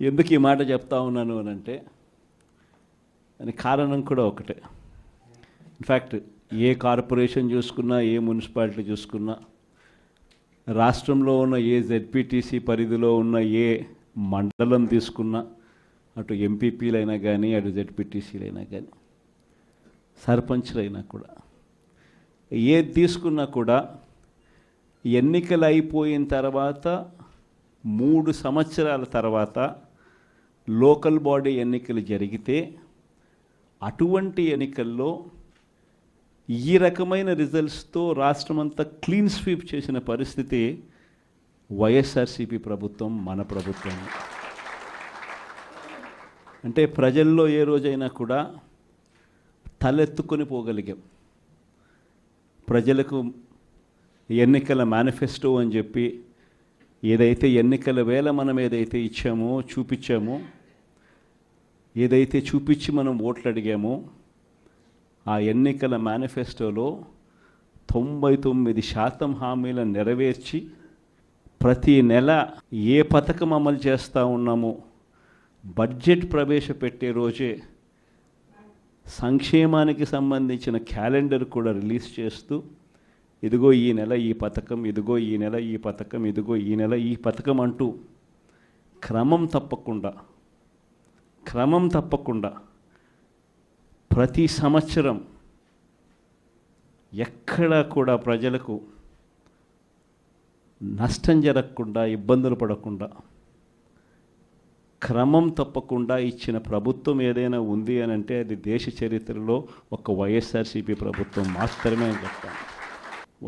ఎందుకు ఈ మాట చెప్తా ఉన్నాను అని అంటే దానికి కారణం కూడా ఒకటే. ఇన్ఫ్యాక్ట్ ఏ కార్పొరేషన్ చూసుకున్నా, ఏ మున్సిపాలిటీ చూసుకున్నా, రాష్ట్రంలో ఉన్న ఏ జెడ్పీటీసీ పరిధిలో ఉన్న ఏ మండలం తీసుకున్నా, అటు ఎంపీపీలైనా కానీ, అటు జెడ్పీటీసీలైనా కానీ, సర్పంచ్లైనా కూడా, ఏది తీసుకున్నా కూడా ఎన్నికలు అయిపోయిన తర్వాత 3 సంవత్సరాల తర్వాత లోకల్ బాడీ ఎన్నికలు జరిగితే అటువంటి ఎన్నికల్లో ఈ రకమైన రిజల్ట్స్తో రాష్ట్రమంతా క్లీన్ స్వీప్ చేసిన పరిస్థితి వైఎస్ఆర్సీపీ ప్రభుత్వం, మన ప్రభుత్వం. అంటే ప్రజల్లో ఏ రోజైనా కూడా తలెత్తుకొని పోగలిగాం. ప్రజలకు ఎన్నికల మేనిఫెస్టో అని చెప్పి ఏదైతే ఎన్నికల వేళ మనం ఏదైతే ఇచ్చామో, చూపించామో, ఏదైతే చూపించి మనం ఓట్లు అడిగామో, ఆ ఎన్నికల మేనిఫెస్టోలో 99% హామీలను నెరవేర్చి ప్రతి నెల ఏ పథకం అమలు చేస్తూ ఉన్నామో బడ్జెట్ ప్రవేశపెట్టే రోజే సంక్షేమానికి సంబంధించిన క్యాలెండర్ కూడా రిలీజ్ చేస్తూ, ఇదిగో ఈ నెల ఈ పథకం, ఇదిగో ఈ నెల ఈ పథకం, ఇదిగో ఈ నెల ఈ పథకం అంటూ క్రమం తప్పకుండా ప్రతి సంవత్సరం ఎక్కడా కూడా ప్రజలకు నష్టం జరగకుండా, ఇబ్బందులు పడకుండా, క్రమం తప్పకుండా ఇచ్చిన ప్రభుత్వం ఏదైనా ఉంది అని అంటే అది దేశ చరిత్రలో ఒక వైఎస్ఆర్సీపీ ప్రభుత్వం మాత్రమే అని చెప్తాను.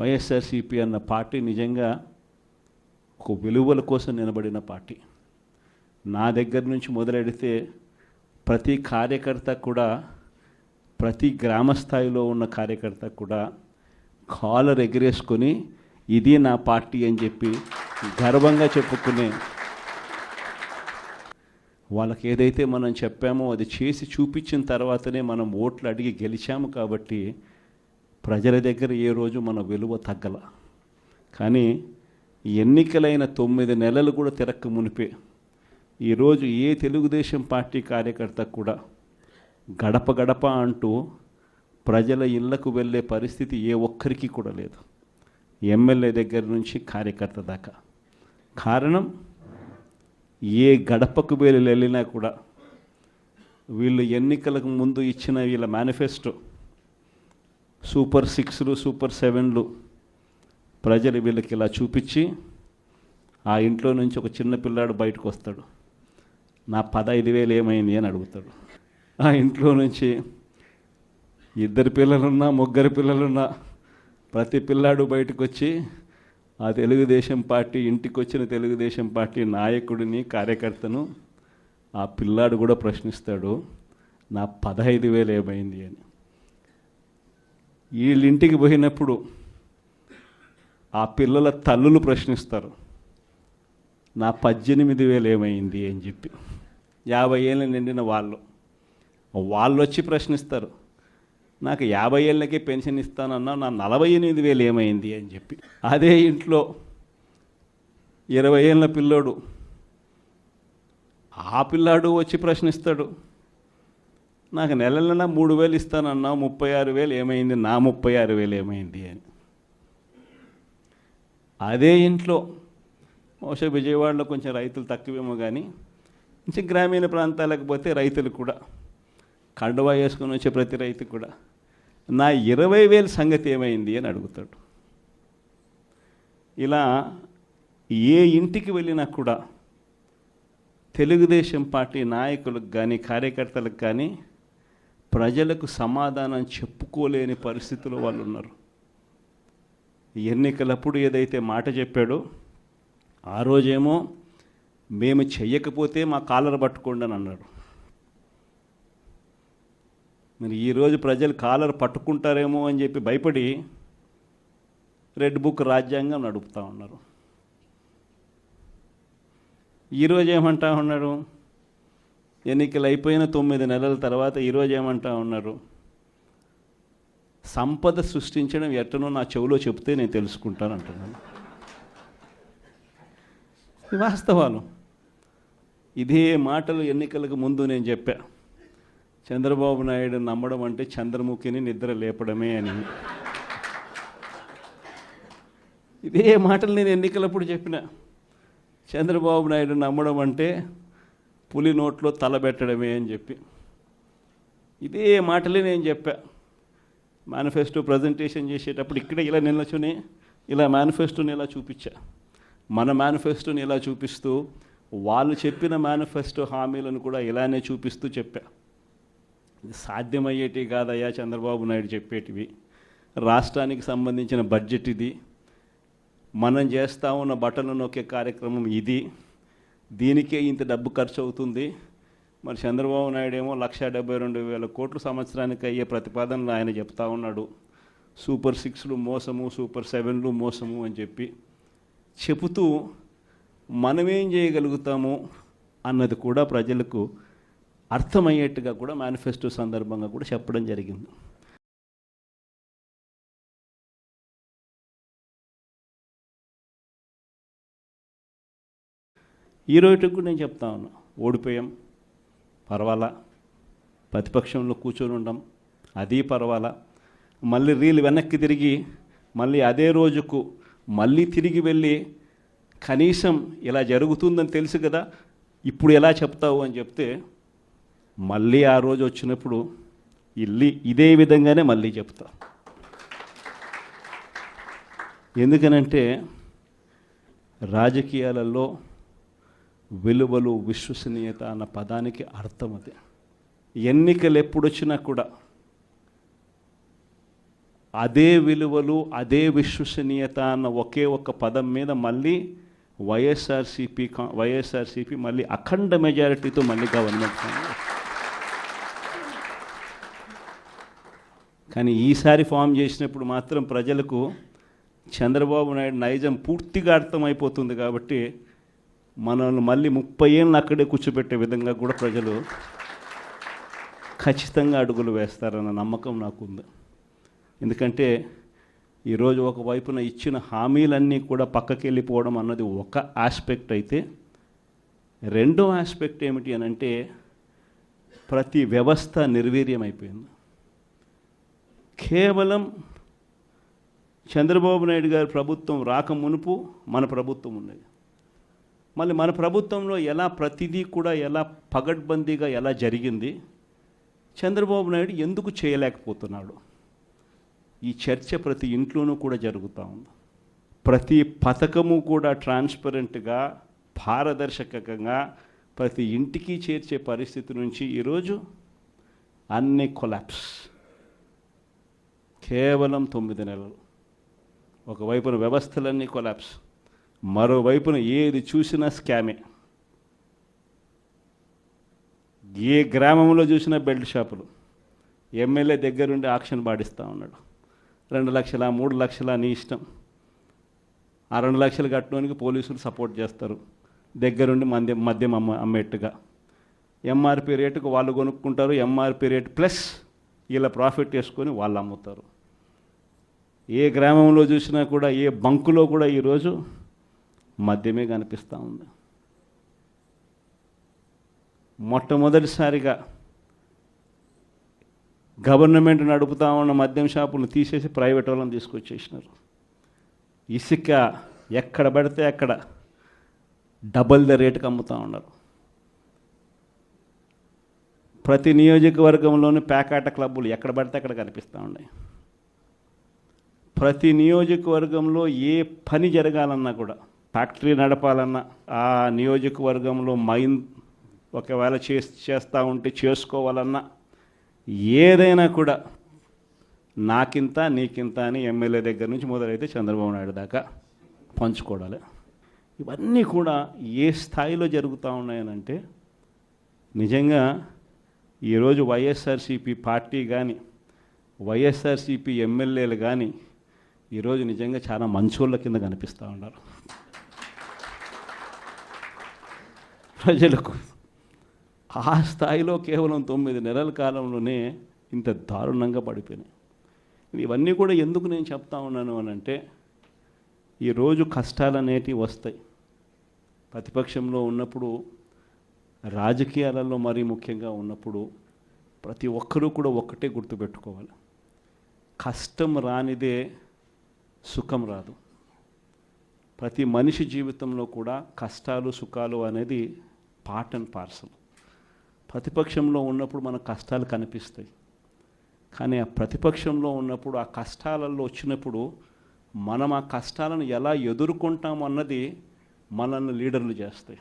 వైఎస్ఆర్సీపీ అన్న పార్టీ నిజంగా ఒక విలువల కోసం నిలబడిన పార్టీ. నా దగ్గర నుంచి మొదలెడితే ప్రతి కార్యకర్త కూడా, ప్రతి గ్రామ స్థాయిలో ఉన్న కార్యకర్త కూడా కాలర్ ఎగిరేసుకొని ఇది నా పార్టీ అని చెప్పి గర్వంగా చెప్పుకునే, వాళ్ళకి ఏదైతే మనం చెప్పామో అది చేసి చూపించిన తర్వాతనే మనం ఓట్లు అడిగి గెలిచాము. కాబట్టి ప్రజల దగ్గర ఏ రోజు మన విలువ తగ్గల. కానీ ఎన్నికలైన 9 నెలలు కూడా తిరక్క మునిపే ఈరోజు ఏ తెలుగుదేశం పార్టీ కార్యకర్త కూడా గడప గడప అంటూ ప్రజల ఇళ్లకు వెళ్ళే పరిస్థితి ఏ ఒక్కరికి కూడా లేదు, ఎమ్మెల్యే దగ్గర నుంచి కార్యకర్త దాకా. కారణం, ఏ గడపకు వెళ్ళినా కూడా వీళ్ళు ఎన్నికలకు ముందు ఇచ్చిన వీళ్ళ మేనిఫెస్టో సూపర్ 6లు, సూపర్ 7లు ప్రజలు వీళ్ళకి ఇలా చూపించి, ఆ ఇంట్లో నుంచి ఒక చిన్న పిల్లాడు బయటకు వస్తాడు, నా 15,000 ఏమైంది అని అడుగుతాడు. ఆ ఇంట్లో నుంచి 2 పిల్లలున్నా, 3 పిల్లలున్నా ప్రతి పిల్లాడు బయటకు వచ్చి ఆ తెలుగుదేశం పార్టీ, ఇంటికి వచ్చిన తెలుగుదేశం పార్టీ నాయకుడిని, కార్యకర్తను ఆ పిల్లాడు కూడా ప్రశ్నిస్తాడు, నా 15,000 ఏమైంది అని. వీళ్ళింటికి పోయినప్పుడు ఆ పిల్లల తల్లులు ప్రశ్నిస్తారు, నా 18,000 ఏమైంది అని చెప్పి. 50 ఏళ్ళు నిండిన వాళ్ళు వచ్చి ప్రశ్నిస్తారు, నాకు 50 ఏళ్ళకే పెన్షన్ ఇస్తానన్నా, నా 48,000 ఏమైంది అని చెప్పి. అదే ఇంట్లో 20 ఏళ్ళ పిల్లోడు, ఆ పిల్లాడు వచ్చి ప్రశ్నిస్తాడు, నాకు నెలలైనా 3,000 ఇస్తానన్నా, 36,000 ఏమైంది, నా 36,000 ఏమైంది అని. అదే ఇంట్లో బహుశా విజయవాడలో కొంచెం రైతులు తక్కువేమో కానీ కొంచెం గ్రామీణ ప్రాంతాలకు పోతే రైతులు కూడా, కండువా వేసుకొని వచ్చే ప్రతి రైతు కూడా నా 20,000 సంగతి ఏమైంది అని అడుగుతాడు. ఇలా ఏ ఇంటికి వెళ్ళినా కూడా తెలుగుదేశం పార్టీ నాయకులకు కానీ, కార్యకర్తలకు కానీ ప్రజలకు సమాధానం చెప్పుకోలేని పరిస్థితుల్లో వాళ్ళు ఉన్నారు. ఎన్నికలప్పుడు ఏదైతే మాట చెప్పాడో ఆ రోజేమో మేము చెయ్యకపోతే మా కాలర్ పట్టుకోండి అని అన్నాడు. మరి ఈరోజు ప్రజలు కాలర్ పట్టుకుంటారేమో అని చెప్పి భయపడి రెడ్ బుక్ రాజ్యాంగం నడుపుతూ ఉన్నారు. ఈరోజు ఏమంటా ఉన్నాడు, ఎన్నికలు అయిపోయిన 9 నెలల తర్వాత ఈరోజు ఏమంటా ఉన్నారు, సంపద సృష్టించడం ఎట్టనో నా చెవిలో చెప్తే నేను తెలుసుకుంటాను అంటున్నాను. వాస్తవాలు ఇదే మాటలు ఎన్నికలకు ముందు నేను చెప్పా, చంద్రబాబు నాయుడు నమ్మడం అంటే చంద్రముఖిని నిద్ర లేపడమే అని. ఇదే మాటలు నేను ఎన్నికలప్పుడు చెప్పిన, చంద్రబాబు నాయుడు నమ్మడం అంటే పులి నోట్లో తలబెట్టడమే అని చెప్పి. ఇదే మాటలే నేను చెప్పా. మేనిఫెస్టో ప్రజెంటేషన్ చేసేటప్పుడు ఇక్కడ ఇలా నిల్చుని ఇలా మేనిఫెస్టోని ఇలా చూపించా. మన మేనిఫెస్టోని ఇలా చూపిస్తూ వాళ్ళు చెప్పిన మేనిఫెస్టో హామీలను కూడా ఇలానే చూపిస్తూ చెప్పా. ఇది సాధ్యమయ్యేటి కాదయ్యా చంద్రబాబు నాయుడు చెప్పేటివి. రాష్ట్రానికి సంబంధించిన బడ్జెట్ ఇది, మనం చేస్తూ ఉన్న బటన్లు నొక్కే కార్యక్రమం ఇది, దీనికే ఇంత డబ్బు ఖర్చు అవుతుంది. మరి చంద్రబాబు నాయుడు ఏమో 1,72,000 కోట్లు సంవత్సరానికి అయ్యే ప్రతిపాదనలు ఆయన చెప్తా ఉన్నాడు. సూపర్ 6లు మోసము, సూపర్ 7లు మోసము అని చెప్పి చెబుతూ మనమేం చేయగలుగుతాము అన్నది కూడా ప్రజలకు అర్థమయ్యేట్టుగా కూడా మేనిఫెస్టో సందర్భంగా కూడా చెప్పడం జరిగింది. ఈ రోజుకి కూడా నేను చెప్తా ఉన్నా, ఓడిపోయాం పర్వాలా, ప్రతిపక్షంలో కూర్చొని ఉండం అది పర్వాలా, మళ్ళీ రీలు వెనక్కి తిరిగి మళ్ళీ అదే రోజుకు మళ్ళీ తిరిగి వెళ్ళి కనీసం ఇలా జరుగుతుందని తెలుసు కదా ఇప్పుడు ఎలా చెప్తావు అని చెప్తే మళ్ళీ ఆ రోజు వచ్చినప్పుడు ఇదే విధంగానే మళ్ళీ చెప్తా. ఎందుకనంటే రాజకీయాలలో విలువలు, విశ్వసనీయత అన్న పదానికి అర్థం అది. ఎన్నికలు ఎప్పుడొచ్చినా కూడా అదే విలువలు, అదే విశ్వసనీయత అన్న ఒకే ఒక పదం మీద మళ్ళీ వైఎస్ఆర్సీపీ మళ్ళీ అఖండ మెజారిటీతో మళ్ళీ గవర్నమెంట్. కానీ ఈసారి ఫామ్ చేసినప్పుడు మాత్రం ప్రజలకు చంద్రబాబు నాయుడు నైజం పూర్తిగా అర్థమైపోతుంది. కాబట్టి మనల్ని మళ్ళీ 30 ఏళ్ళు అక్కడే కూర్చోబెట్టే విధంగా కూడా ప్రజలు ఖచ్చితంగా అడుగులు వేస్తారన్న నమ్మకం నాకుంది. ఎందుకంటే ఈరోజు ఒకవైపున ఇచ్చిన హామీలన్నీ కూడా పక్కకి వెళ్ళిపోవడం అన్నది ఒక ఆస్పెక్ట్ అయితే, రెండో ఆస్పెక్ట్ ఏమిటి అని అంటే ప్రతి వ్యవస్థ నిర్వీర్యమైపోయింది. కేవలం చంద్రబాబు నాయుడు గారి ప్రభుత్వం రాక మునుపు మన ప్రభుత్వం ఉండేది. మళ్ళీ మన ప్రభుత్వంలో ఎలా ప్రతిదీ కూడా ఎలా పగడ్బందీగా ఎలా జరిగింది, చంద్రబాబు నాయుడు ఎందుకు చేయలేకపోతున్నాడు, ఈ చర్చ ప్రతి ఇంట్లోనూ కూడా జరుగుతూ ఉంది. ప్రతి పథకము కూడా ట్రాన్స్పరెంట్గా, పారదర్శకంగా ప్రతి ఇంటికి చేర్చే పరిస్థితి నుంచి ఈరోజు అన్ని కొలాప్స్. కేవలం 9 నెలలు. ఒకవైపున వ్యవస్థలన్నీ కొలాప్స్, మరోవైపున ఏది చూసినా స్కామే. ఏ గ్రామంలో చూసినా బెల్ట్ షాపులు. ఎమ్మెల్యే దగ్గరుండి ఆక్షన్ పాడిస్తూ ఉన్నాడు. 2 లక్షల 3 లక్షల నీ ఇష్టం. ఆ 2 లక్షలు కట్టడానికి పోలీసులు సపోర్ట్ చేస్తారు, దగ్గరుండి మద్యం అమ్మేట్టుగా. ఎంఆర్పి రేటుకు వాళ్ళు కొనుక్కుంటారు, ఎంఆర్పి రేటు ప్లస్ ఇలా ప్రాఫిట్ వేసుకొని వాళ్ళు అమ్ముతారు. ఏ గ్రామంలో చూసినా కూడా, ఏ బంకులో కూడా ఈరోజు మద్యమే కనిపిస్తూ ఉంది. మొట్టమొదటిసారిగా గవర్నమెంట్ నడుపుతా ఉన్న మద్యం షాపులను తీసేసి ప్రైవేట్ వాళ్ళని తీసుకొచ్చేసినారు. ఇసుక ఎక్కడ పడితే అక్కడ డబల్ ద రేటుకి అమ్ముతూ ఉన్నారు. ప్రతి నియోజకవర్గంలోని పేకాట క్లబ్బులు ఎక్కడ పడితే అక్కడ కనిపిస్తూ ఉన్నాయి. ప్రతి నియోజకవర్గంలో ఏ పని జరగాలన్నా కూడా, ఫ్యాక్టరీ నడపాలన్నా, ఆ నియోజకవర్గంలో మైన్ ఒకవేళ చేస్తూ ఉంటే చేసుకోవాలన్నా, ఏదైనా కూడా నాకింత నీకింత అని ఎమ్మెల్యే దగ్గర నుంచి మొదలైతే చంద్రబాబు నాయుడు దాకా పంచుకోవడాలి. ఇవన్నీ కూడా ఏ స్థాయిలో జరుగుతూ ఉన్నాయనంటే, నిజంగా ఈరోజు వైఎస్ఆర్సీపీ పార్టీ కానీ, వైఎస్ఆర్సీపీ ఎమ్మెల్యేలు కానీ ఈరోజు నిజంగా చాలా మంచోళ్ళ కింద కనిపిస్తూ ఉన్నారు ప్రజలకు. ఆ స్థాయిలో కేవలం 9 నెలల కాలంలోనే ఇంత దారుణంగా పడిపోయినాయి. ఇవన్నీ కూడా ఎందుకు నేను చెప్తా ఉన్నాను అని అంటే, ఈరోజు కష్టాలు అనేటివి వస్తాయి. ప్రతిపక్షంలో ఉన్నప్పుడు రాజకీయాలలో మరీ ముఖ్యంగా ఉన్నప్పుడు ప్రతి ఒక్కరూ కూడా ఒక్కటే గుర్తుపెట్టుకోవాలి, కష్టం రానిదే సుఖం రాదు. ప్రతి మనిషి జీవితంలో కూడా కష్టాలు సుఖాలు అనేది పార్ట్ అండ్ పార్సల్. ప్రతిపక్షంలో ఉన్నప్పుడు మన కష్టాలు కనిపిస్తాయి, కానీ ఆ ప్రతిపక్షంలో ఉన్నప్పుడు ఆ కష్టాలలో వచ్చినప్పుడు మనం ఆ కష్టాలను ఎలా ఎదుర్కొంటాం అన్నది మనల్ని లీడర్లు చేస్తాయి.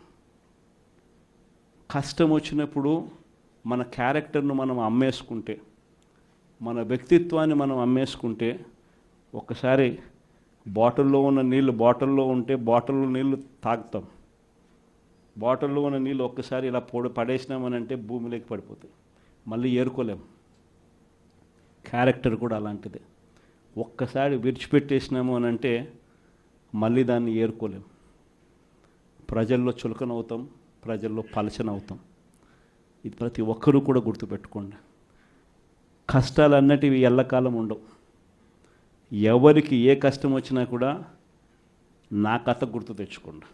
కష్టం వచ్చినప్పుడు మన క్యారెక్టర్ను మనం అమ్మేసుకుంటే, మన వ్యక్తిత్వాన్ని మనం అమ్మేసుకుంటే, ఒక్కసారి బాటిల్లో ఉన్న నీళ్ళు బాటిల్లో ఉంటే బాటిల్లో నీళ్ళు తాగుతాం, బాటిల్లో ఉన్న నీళ్ళు ఒక్కసారి ఇలా పడేసినామనంటే భూమిలోకి పడిపోతాయి, మళ్ళీ ఏరుకోలేం. క్యారెక్టర్ కూడా అలాంటిదే, ఒక్కసారి విడిచిపెట్టేసినాము అని అంటే మళ్ళీ దాన్ని ఏరుకోలేం. ప్రజల్లో చులకనవుతాం, ప్రజల్లో పలచనవుతాం. ఇది ప్రతి ఒక్కరూ కూడా గుర్తుపెట్టుకోండి. కష్టాలు అన్నటివి ఎల్లకాలం ఉండవు. ఎవరికి ఏ కష్టం వచ్చినా కూడా నా కథ గుర్తు తెచ్చుకోండి.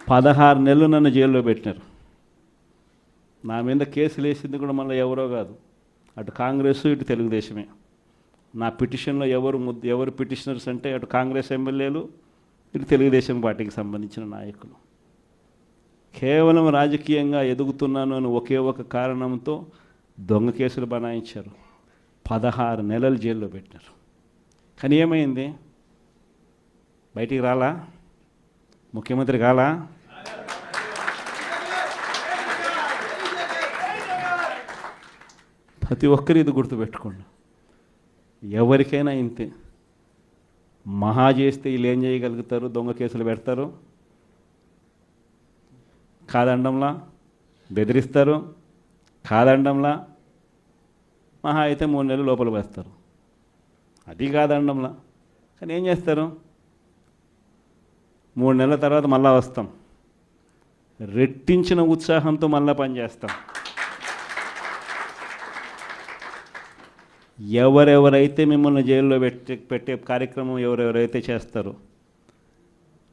16 నెలలు నన్ను జైల్లో పెట్టినారు. నా మీద కేసులు వేసింది కూడా మళ్ళీ ఎవరో కాదు, అటు కాంగ్రెస్ ఇటు తెలుగుదేశమే. నా పిటిషన్లో ఎవరు పిటిషనర్స్ అంటే అటు కాంగ్రెస్ ఎమ్మెల్యేలు ఇటు తెలుగుదేశం పార్టీకి సంబంధించిన నాయకులు. కేవలం రాజకీయంగా ఎదుగుతున్నాను అని ఒకే ఒక కారణంతో దొంగ కేసులు బనాయించారు, 16 నెలలు జైల్లో పెట్టినారు. కానీ ఏమైంది? బయటికి రాలా, ముఖ్యమంత్రి కాలా. ప్రతి ఒక్కరు ఇది గుర్తుపెట్టుకోండి. ఎవరికైనా ఇంతే, మహా చేస్తే వీళ్ళు ఏం చేయగలుగుతారు? దొంగ కేసులు పెడతారు, కాదండంలా బెదిరిస్తారు, కాదండంలా మహా అయితే 3 నెలలు లోపల వేస్తారు, అది కాదండంలా. కానీ ఏం చేస్తారు? 3 నెలల తర్వాత మళ్ళా వస్తాం, రెట్టించిన ఉత్సాహంతో మళ్ళా పనిచేస్తాం. ఎవరెవరైతే మిమ్మల్ని జైల్లో పెట్టే కార్యక్రమం ఎవరెవరైతే చేస్తారో,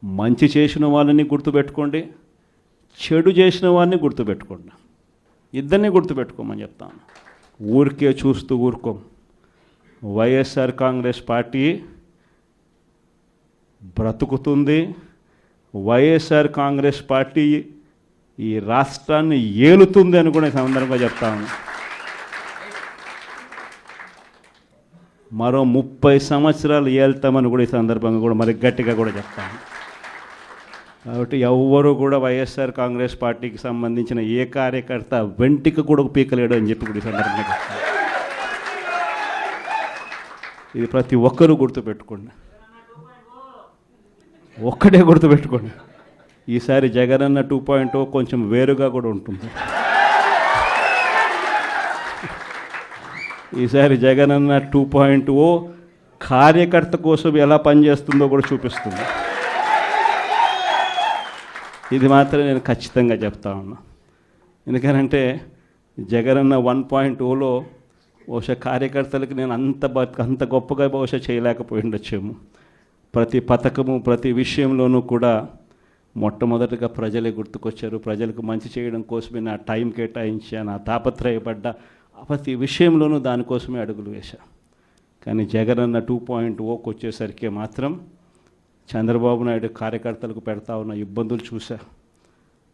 మంచి చేసిన వాళ్ళని గుర్తుపెట్టుకోండి, చెడు చేసిన వాడిని గుర్తుపెట్టుకోండి. ఇద్దరిని గుర్తుపెట్టుకోమని చెప్తాను. ఊరికే చూస్తూ ఊరుకోం. వైఎస్ఆర్ కాంగ్రెస్ పార్టీ బ్రతుకుతుంది. వైఎస్ఆర్ కాంగ్రెస్ పార్టీ ఈ రాష్ట్రాన్ని ఏలుతుంది అని కూడా ఈ సందర్భంగా చెప్తాను. మరో 30 సంవత్సరాలు ఏళ్తామని కూడా ఈ సందర్భంగా కూడా మరి గట్టిగా కూడా చెప్తాను. కాబట్టి ఎవ్వరూ కూడా వైఎస్ఆర్ కాంగ్రెస్ పార్టీకి సంబంధించిన ఏ కార్యకర్త వెంటికి కూడా పీకలేడు అని చెప్పి కూడా ఈ సందర్భంగా చెప్తాను. ఇది ప్రతి ఒక్కరూ గుర్తుపెట్టుకోండి, ఒక్కటే గుర్తుపెట్టుకోండి. ఈసారి జగనన్న 2.0 కొంచెం వేరుగా కూడా ఉంటుంది. ఈసారి జగనన్న 2.0 కార్యకర్త కోసం ఎలా పనిచేస్తుందో కూడా చూపిస్తుంది. ఇది మాత్రం నేను ఖచ్చితంగా చెప్తా ఉన్నా. ఎందుకనంటే జగనన్న 1.0లో బహుశా కార్యకర్తలకు నేను అంత గొప్పగా బహుశా చేయలేకపోయి ఉండొచ్చేమో. ప్రతి పథకము ప్రతి విషయంలోనూ కూడా మొట్టమొదటిగా ప్రజలే గుర్తుకొచ్చారు. ప్రజలకు మంచి చేయడం కోసమే నా టైం కేటాయించా, నా తాపత్రయపడ్డా, ప్రతి విషయంలోనూ దానికోసమే అడుగులు వేశా. కానీ జగనన్న 2.0కి వచ్చేసరికి మాత్రం చంద్రబాబు నాయుడు కార్యకర్తలకు పెడతా ఉన్న ఇబ్బందులు చూశా,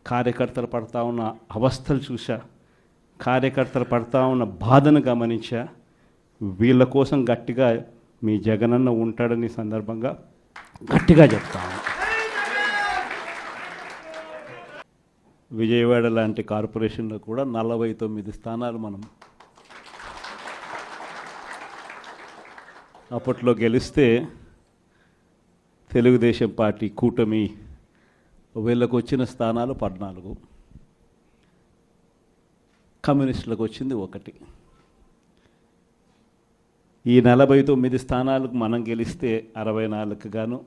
కార్యకర్తలు పడతా ఉన్న అవస్థలు చూశా, కార్యకర్తలు పడతా ఉన్న బాధను గమనించా. వీళ్ళ కోసం గట్టిగా మీ జగనన్న ఉంటాడని సందర్భంగా గట్టిగా చెప్తాను. విజయవాడ లాంటి కార్పొరేషన్లో కూడా 49 స్థానాలు మనం అప్పట్లో గెలిస్తే తెలుగుదేశం పార్టీ కూటమి వీళ్ళకు వచ్చిన స్థానాలు 14, కమ్యూనిస్టులకు వచ్చింది 1. ఈ 49 స్థానాలకు మనం గెలిస్తే 64కు గాను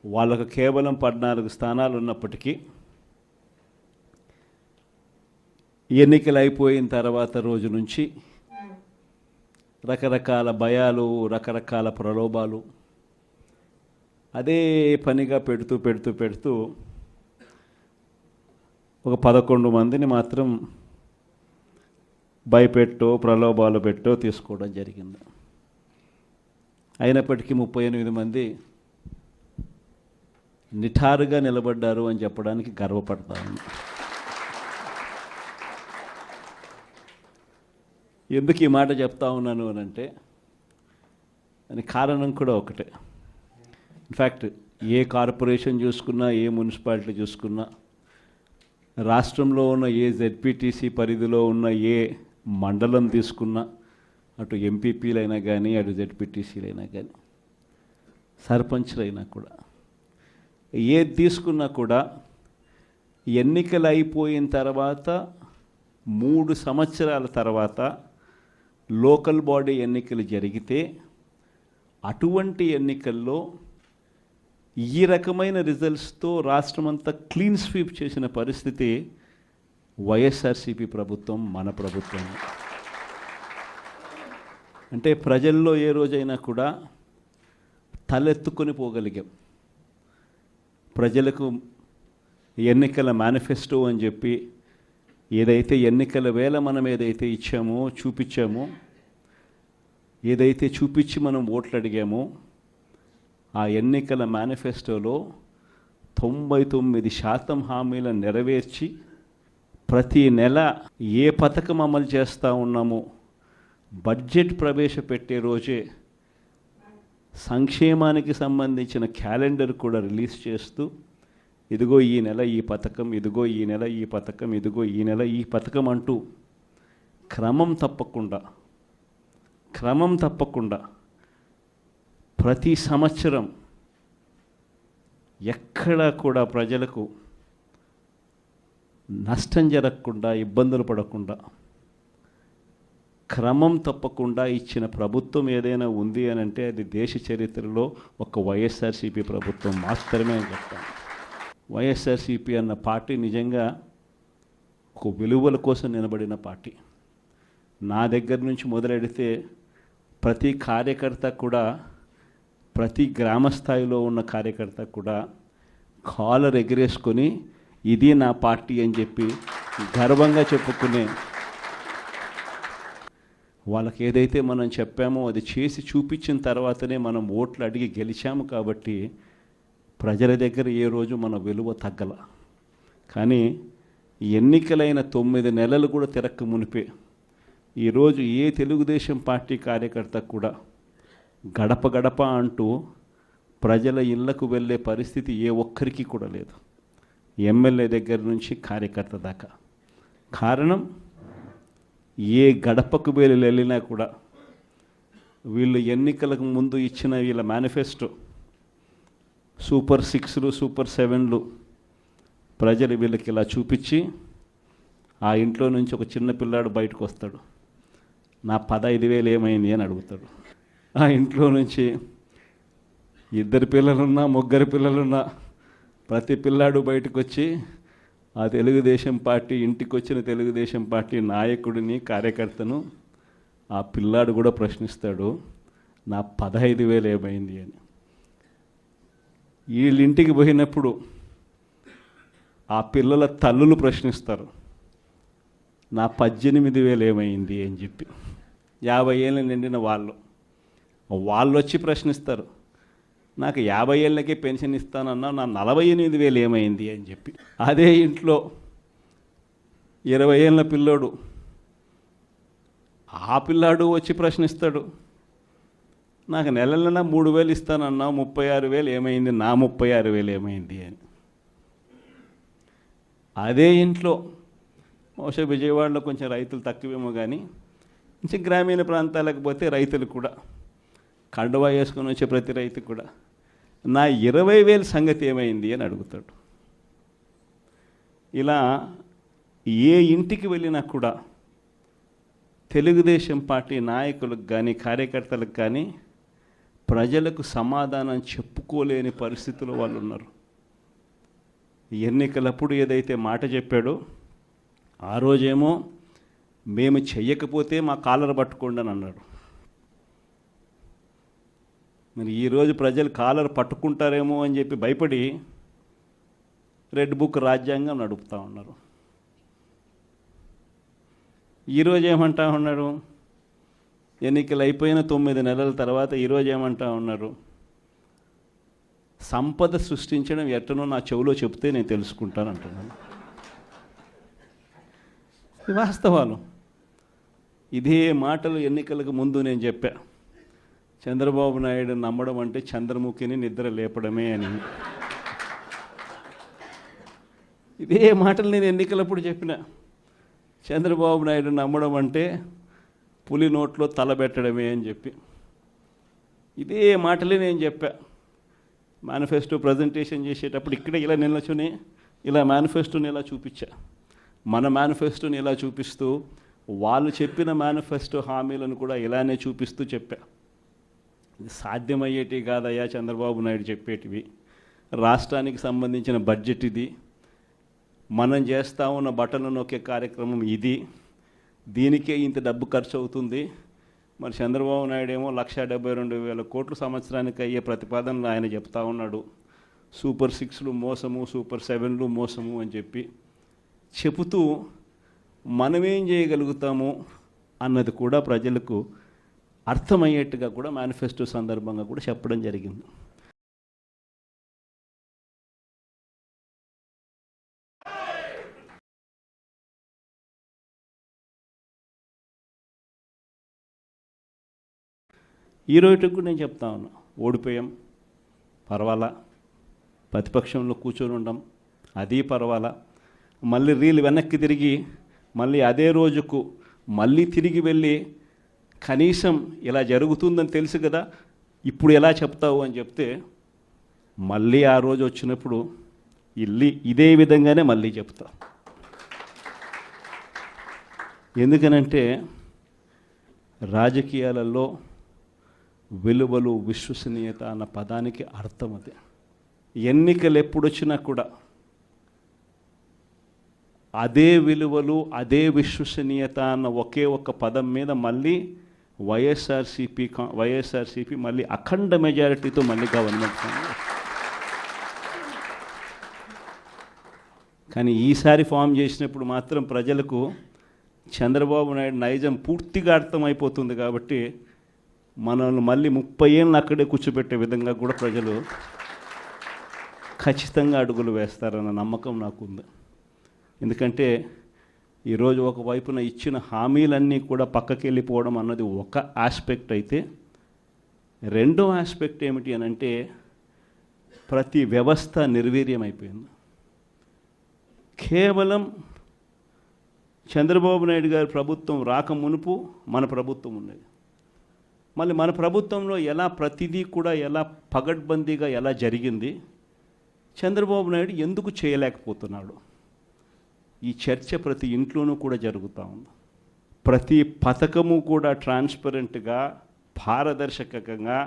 వాళ్ళకు కేవలం 14 స్థానాలు ఉన్నప్పటికీ ఎన్నికలు అయిపోయిన తర్వాత రోజు నుంచి రకరకాల భయాలు, రకరకాల ప్రలోభాలు, అదే పనిగా పెడుతూ ఒక 11 మందిని మాత్రం భయపెట్టో ప్రలోభాలు పెట్టో తీసుకోవడం జరిగింది. అయినప్పటికీ 38 మంది నిఠారుగా నిలబడ్డారు అని చెప్పడానికి గర్వపడతాను. ఎందుకు ఈ మాట చెప్తా ఉన్నాను అని అంటే దానికి కారణం కూడా ఒకటే. ఇన్ఫ్యాక్ట్ ఏ కార్పొరేషన్ చూసుకున్నా, ఏ మున్సిపాలిటీ చూసుకున్నా, రాష్ట్రంలో ఉన్న ఏ జెడ్పీటీసీ పరిధిలో ఉన్న ఏ మండలం తీసుకున్నా, అటు ఎంపీపీలైనా కానీ, అటు జెడ్పీటీసీలైనా కానీ, సర్పంచ్లైనా కూడా, ఏది తీసుకున్నా కూడా ఎన్నికలు అయిపోయిన తర్వాత 3 సంవత్సరాల తర్వాత లోకల్ బాడీ ఎన్నికలు జరిగితే అటువంటి ఎన్నికల్లో ఈ రకమైన రిజల్ట్స్తో రాష్ట్రమంతా క్లీన్ స్వీప్ చేసిన పరిస్థితి వైఎస్ఆర్సీపీ ప్రభుత్వం, మన ప్రభుత్వం. అంటే ప్రజల్లో ఏ రోజైనా కూడా తలెత్తుకొని పోగలిగాం. ప్రజలకు ఎన్నికల మేనిఫెస్టో అని చెప్పి ఏదైతే ఎన్నికల వేళ మనం ఏదైతే ఇచ్చామో, చూపించామో, ఏదైతే చూపించి మనం ఓట్లు అడిగామో, ఆ ఎన్నికల మేనిఫెస్టోలో 99% హామీలను నెరవేర్చి ప్రతి నెల ఏ పథకం అమలు చేస్తూ ఉన్నామో బడ్జెట్ ప్రవేశపెట్టే రోజే సంక్షేమానికి సంబంధించిన క్యాలెండర్ కూడా రిలీజ్ చేస్తూ, ఇదిగో ఈ నెల ఈ పథకం, ఇదిగో ఈ నెల ఈ పథకం, ఇదిగో ఈ నెల ఈ పథకం అంటూ క్రమం తప్పకుండా ప్రతి సంవత్సరం ఎక్కడా కూడా ప్రజలకు నష్టం జరగకుండా, ఇబ్బందులు పడకుండా, క్రమం తప్పకుండా ఇచ్చిన ప్రభుత్వం ఏదైనా ఉంది అని అంటే అది దేశ చరిత్రలో ఒక వైఎస్ఆర్సీపీ ప్రభుత్వం మాత్రమే అని చెప్తాను. వైఎస్ఆర్సీపీ అన్న పార్టీ నిజంగా ఒక విలువల కోసం నిలబడిన పార్టీ. నా దగ్గర నుంచి మొదలెడితే ప్రతి కార్యకర్త కూడా, ప్రతి గ్రామ స్థాయిలో ఉన్న కార్యకర్త కూడా కాలర్ ఎగిరేసుకొని ఇది నా పార్టీ అని చెప్పి గర్వంగా చెప్పుకునే, వాళ్ళకి ఏదైతే మనం చెప్పామో అది చేసి చూపించిన తర్వాతనే మనం ఓట్లు అడిగి గెలిచాము. కాబట్టి ప్రజల దగ్గర ఏ రోజు మన విలువ తగ్గల. కానీ ఎన్నికలైన 9 నెలలు కూడా తిరక్క మునిపే ఈరోజు ఏ తెలుగుదేశం పార్టీ కార్యకర్త కూడా గడప గడప అంటూ ప్రజల ఇళ్లకు వెళ్ళే పరిస్థితి ఏ ఒక్కరికి కూడా లేదు, ఎమ్మెల్యే దగ్గర నుంచి కార్యకర్త దాకా. కారణం, ఏ గడపకు వెళ్ళినా కూడా వీళ్ళు ఎన్నికలకు ముందు ఇచ్చిన వీళ్ళ మేనిఫెస్టో సూపర్ 6లు, సూపర్ 7లు ప్రజలు వీళ్ళకి ఇలా చూపించి, ఆ ఇంట్లో నుంచి ఒక చిన్న పిల్లాడు బయటకు వస్తాడు, నా 15,000 ఏమైంది అని అడుగుతాడు. ఆ ఇంట్లో నుంచి 2 పిల్లలున్నా, 3 పిల్లలున్నా ప్రతి పిల్లాడు బయటకు వచ్చి ఆ తెలుగుదేశం పార్టీ, ఇంటికి వచ్చిన తెలుగుదేశం పార్టీ నాయకుడిని, కార్యకర్తను ఆ పిల్లాడు కూడా ప్రశ్నిస్తాడు, నా 15,000 ఏమైంది అని. వీళ్ళింటికి పోయినప్పుడు ఆ పిల్లల తల్లులు ప్రశ్నిస్తారు, నా 18,000 ఏమైంది అని చెప్పి. 50 ఏళ్ళు నిండిన వాళ్ళు వచ్చి ప్రశ్నిస్తారు, నాకు 50 ఏళ్ళకే పెన్షన్ ఇస్తానన్నా, నా 48,000 ఏమైంది అని చెప్పి. అదే ఇంట్లో 20 ఏళ్ళ పిల్లోడు, ఆ పిల్లాడు వచ్చి ప్రశ్నిస్తాడు, నాకు నెలలైనా 3,000 ఇస్తానన్నా, 36,000 ఏమైంది, నా 36,000 ఏమైంది అని. అదే ఇంట్లో బహుశా విజయవాడలో కొంచెం రైతులు తక్కువేమో కానీ కొంచెం గ్రామీణ ప్రాంతాలకు పోతే రైతులు కూడా, కండువా వేసుకొని వచ్చే ప్రతి రైతు కూడా నా 20,000 సంగతి ఏమైంది అని అడుగుతాడు. ఇలా ఏ ఇంటికి వెళ్ళినా కూడా తెలుగుదేశం పార్టీ నాయకులకు కానీ, కార్యకర్తలకు కానీ ప్రజలకు సమాధానం చెప్పుకోలేని పరిస్థితుల్లో వాళ్ళు ఉన్నారు. ఎన్నికలప్పుడు ఏదైతే మాట చెప్పాడో ఆ రోజేమో మేము చెయ్యకపోతే మా కాలర్ పట్టుకోండి అని అన్నాడు. మరి ఈరోజు ప్రజలు కాలర్ పట్టుకుంటారేమో అని చెప్పి భయపడి రెడ్ బుక్ రాజ్యాంగం నడుపుతూ ఉన్నారు. ఈరోజు ఏమంటా ఉన్నారు? ఎన్నికలు అయిపోయిన 9 నెలల తర్వాత ఈరోజు ఏమంటా ఉన్నారు? సంపద సృష్టించడం ఎట్టనో నా చెవిలో చెప్తే నేను తెలుసుకుంటాను అంటున్నాను. వాస్తవాలు. ఇదే మాటలు ఎన్నికలకు ముందు నేను చెప్పా. చంద్రబాబు నాయుడు నమ్మడం అంటే చంద్రముఖిని నిద్ర లేపడమే అని. ఇదే మాటలు నేను ఎన్నికలప్పుడు చెప్పిన. చంద్రబాబు నాయుడు నమ్మడం అంటే పులి నోట్లో తలబెట్టడమే అని చెప్పి ఇదే మాటలే నేను చెప్పా. మేనిఫెస్టో ప్రజెంటేషన్ చేసేటప్పుడు ఇక్కడే ఇలా నిల్చుని ఇలా మేనిఫెస్టోని ఇలా చూపించా. మన మేనిఫెస్టోని ఇలా చూపిస్తూ వాళ్ళు చెప్పిన మేనిఫెస్టో హామీలను కూడా ఇలానే చూపిస్తూ చెప్పా. ఇది సాధ్యమయ్యేటి కాదయ్యా చంద్రబాబు నాయుడు చెప్పేటివి. రాష్ట్రానికి సంబంధించిన బడ్జెట్ ఇది, మనం చేస్తూ ఉన్న బటన్లు నొక్కే కార్యక్రమం ఇది, దీనికే ఇంత డబ్బు ఖర్చు అవుతుంది. మరి చంద్రబాబు నాయుడు ఏమో 1,72,000 కోట్లు సంవత్సరానికి అయ్యే ప్రతిపాదనలు ఆయన చెప్తా ఉన్నాడు. సూపర్ 6లు మోసము, సూపర్ 7లు మోసము అని చెప్పి చెబుతూ మనమేం చేయగలుగుతాము అన్నది కూడా ప్రజలకు అర్థమయ్యేట్టుగా కూడా మేనిఫెస్టో సందర్భంగా కూడా చెప్పడం జరిగింది. ఈ రోజుకు నేను చెప్తా ఉన్నా, ఓడిపోయాం పర్వాలా, ప్రతిపక్షంలో కూర్చొని ఉండం అది పర్వాలా, మళ్ళీ రీలు వెనక్కి తిరిగి మళ్ళీ అదే రోజుకు మళ్ళీ తిరిగి వెళ్ళి కనీసం ఇలా జరుగుతుందని తెలుసు కదా ఇప్పుడు ఎలా చెప్తావు అని చెప్తే మళ్ళీ ఆ రోజు వచ్చినప్పుడు ఇదే విధంగానే మళ్ళీ చెప్తా. ఎందుకనంటే రాజకీయాలలో విలువలు, విశ్వసనీయత అన్న పదానికి అర్థం అది. ఎన్నికలు ఎప్పుడొచ్చినా కూడా అదే విలువలు, అదే విశ్వసనీయత అన్న ఒకే ఒక్క పదం మీద మళ్ళీ వైఎస్ఆర్సీపీ మళ్ళీ అఖండ మెజారిటీతో మళ్ళీ గవర్నమెంట్. కానీ ఈసారి ఫామ్ చేసినప్పుడు మాత్రం ప్రజలకు చంద్రబాబు నాయుడు నైజం పూర్తిగా అర్థమైపోతుంది. కాబట్టి మనల్ని మళ్ళీ 30 ఏళ్ళు అక్కడే కూర్చోబెట్టే విధంగా కూడా ప్రజలు ఖచ్చితంగా అడుగులు వేస్తారన్న నమ్మకం నాకుంది. ఎందుకంటే ఈరోజు ఒకవైపున ఇచ్చిన హామీలన్నీ కూడా పక్కకి వెళ్ళిపోవడం అన్నది ఒక ఆస్పెక్ట్ అయితే, రెండో ఆస్పెక్ట్ ఏమిటి అని అంటే ప్రతి వ్యవస్థ నిర్వీర్యమైపోయింది. కేవలం చంద్రబాబు నాయుడు గారి ప్రభుత్వం రాకమునుపు మన ప్రభుత్వం ఉన్నది. మళ్ళీ మన ప్రభుత్వంలో ఎలా ప్రతిదీ కూడా ఎలా పగడ్బందీగా ఎలా జరిగింది, చంద్రబాబు నాయుడు ఎందుకు చేయలేకపోతున్నాడు, ఈ చర్చ ప్రతి ఇంట్లోనూ కూడా జరుగుతూ ఉంది. ప్రతి పథకము కూడా ట్రాన్స్పరెంట్గా, పారదర్శకంగా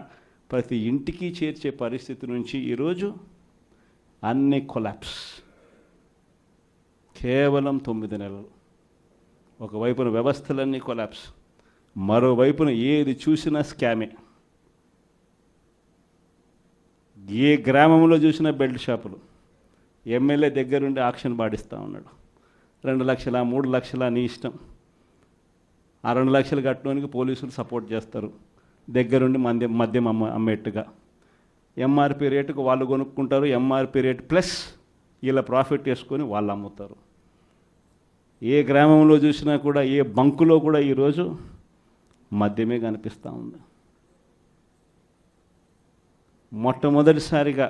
ప్రతి ఇంటికి చేర్చే పరిస్థితి నుంచి ఈరోజు అన్ని కొలాప్స్. కేవలం 9 నెలలు. ఒకవైపున వ్యవస్థలన్నీ కొలాప్స్, మరోవైపున ఏది చూసినా స్కామే. ఏ గ్రామంలో చూసినా బెల్ట్ షాపులు. ఎమ్మెల్యే దగ్గరుండి ఆక్షన్ పాడిస్తూ ఉన్నాడు. 2 లక్షల 3 లక్షల నీ ఇష్టం. ఆ 2 లక్షలు కట్టడానికి పోలీసులు సపోర్ట్ చేస్తారు, దగ్గరుండి మద్యం అమ్మేట్టుగా. ఎంఆర్పి రేటుకు వాళ్ళు కొనుక్కుంటారు, ఎంఆర్పి రేటు ప్లస్ వీళ్ళ ప్రాఫిట్ వేసుకొని వాళ్ళు అమ్ముతారు. ఏ గ్రామంలో చూసినా కూడా, ఏ బంకులో కూడా ఈరోజు మద్యమే కనిపిస్తూ ఉంది. మొట్టమొదటిసారిగా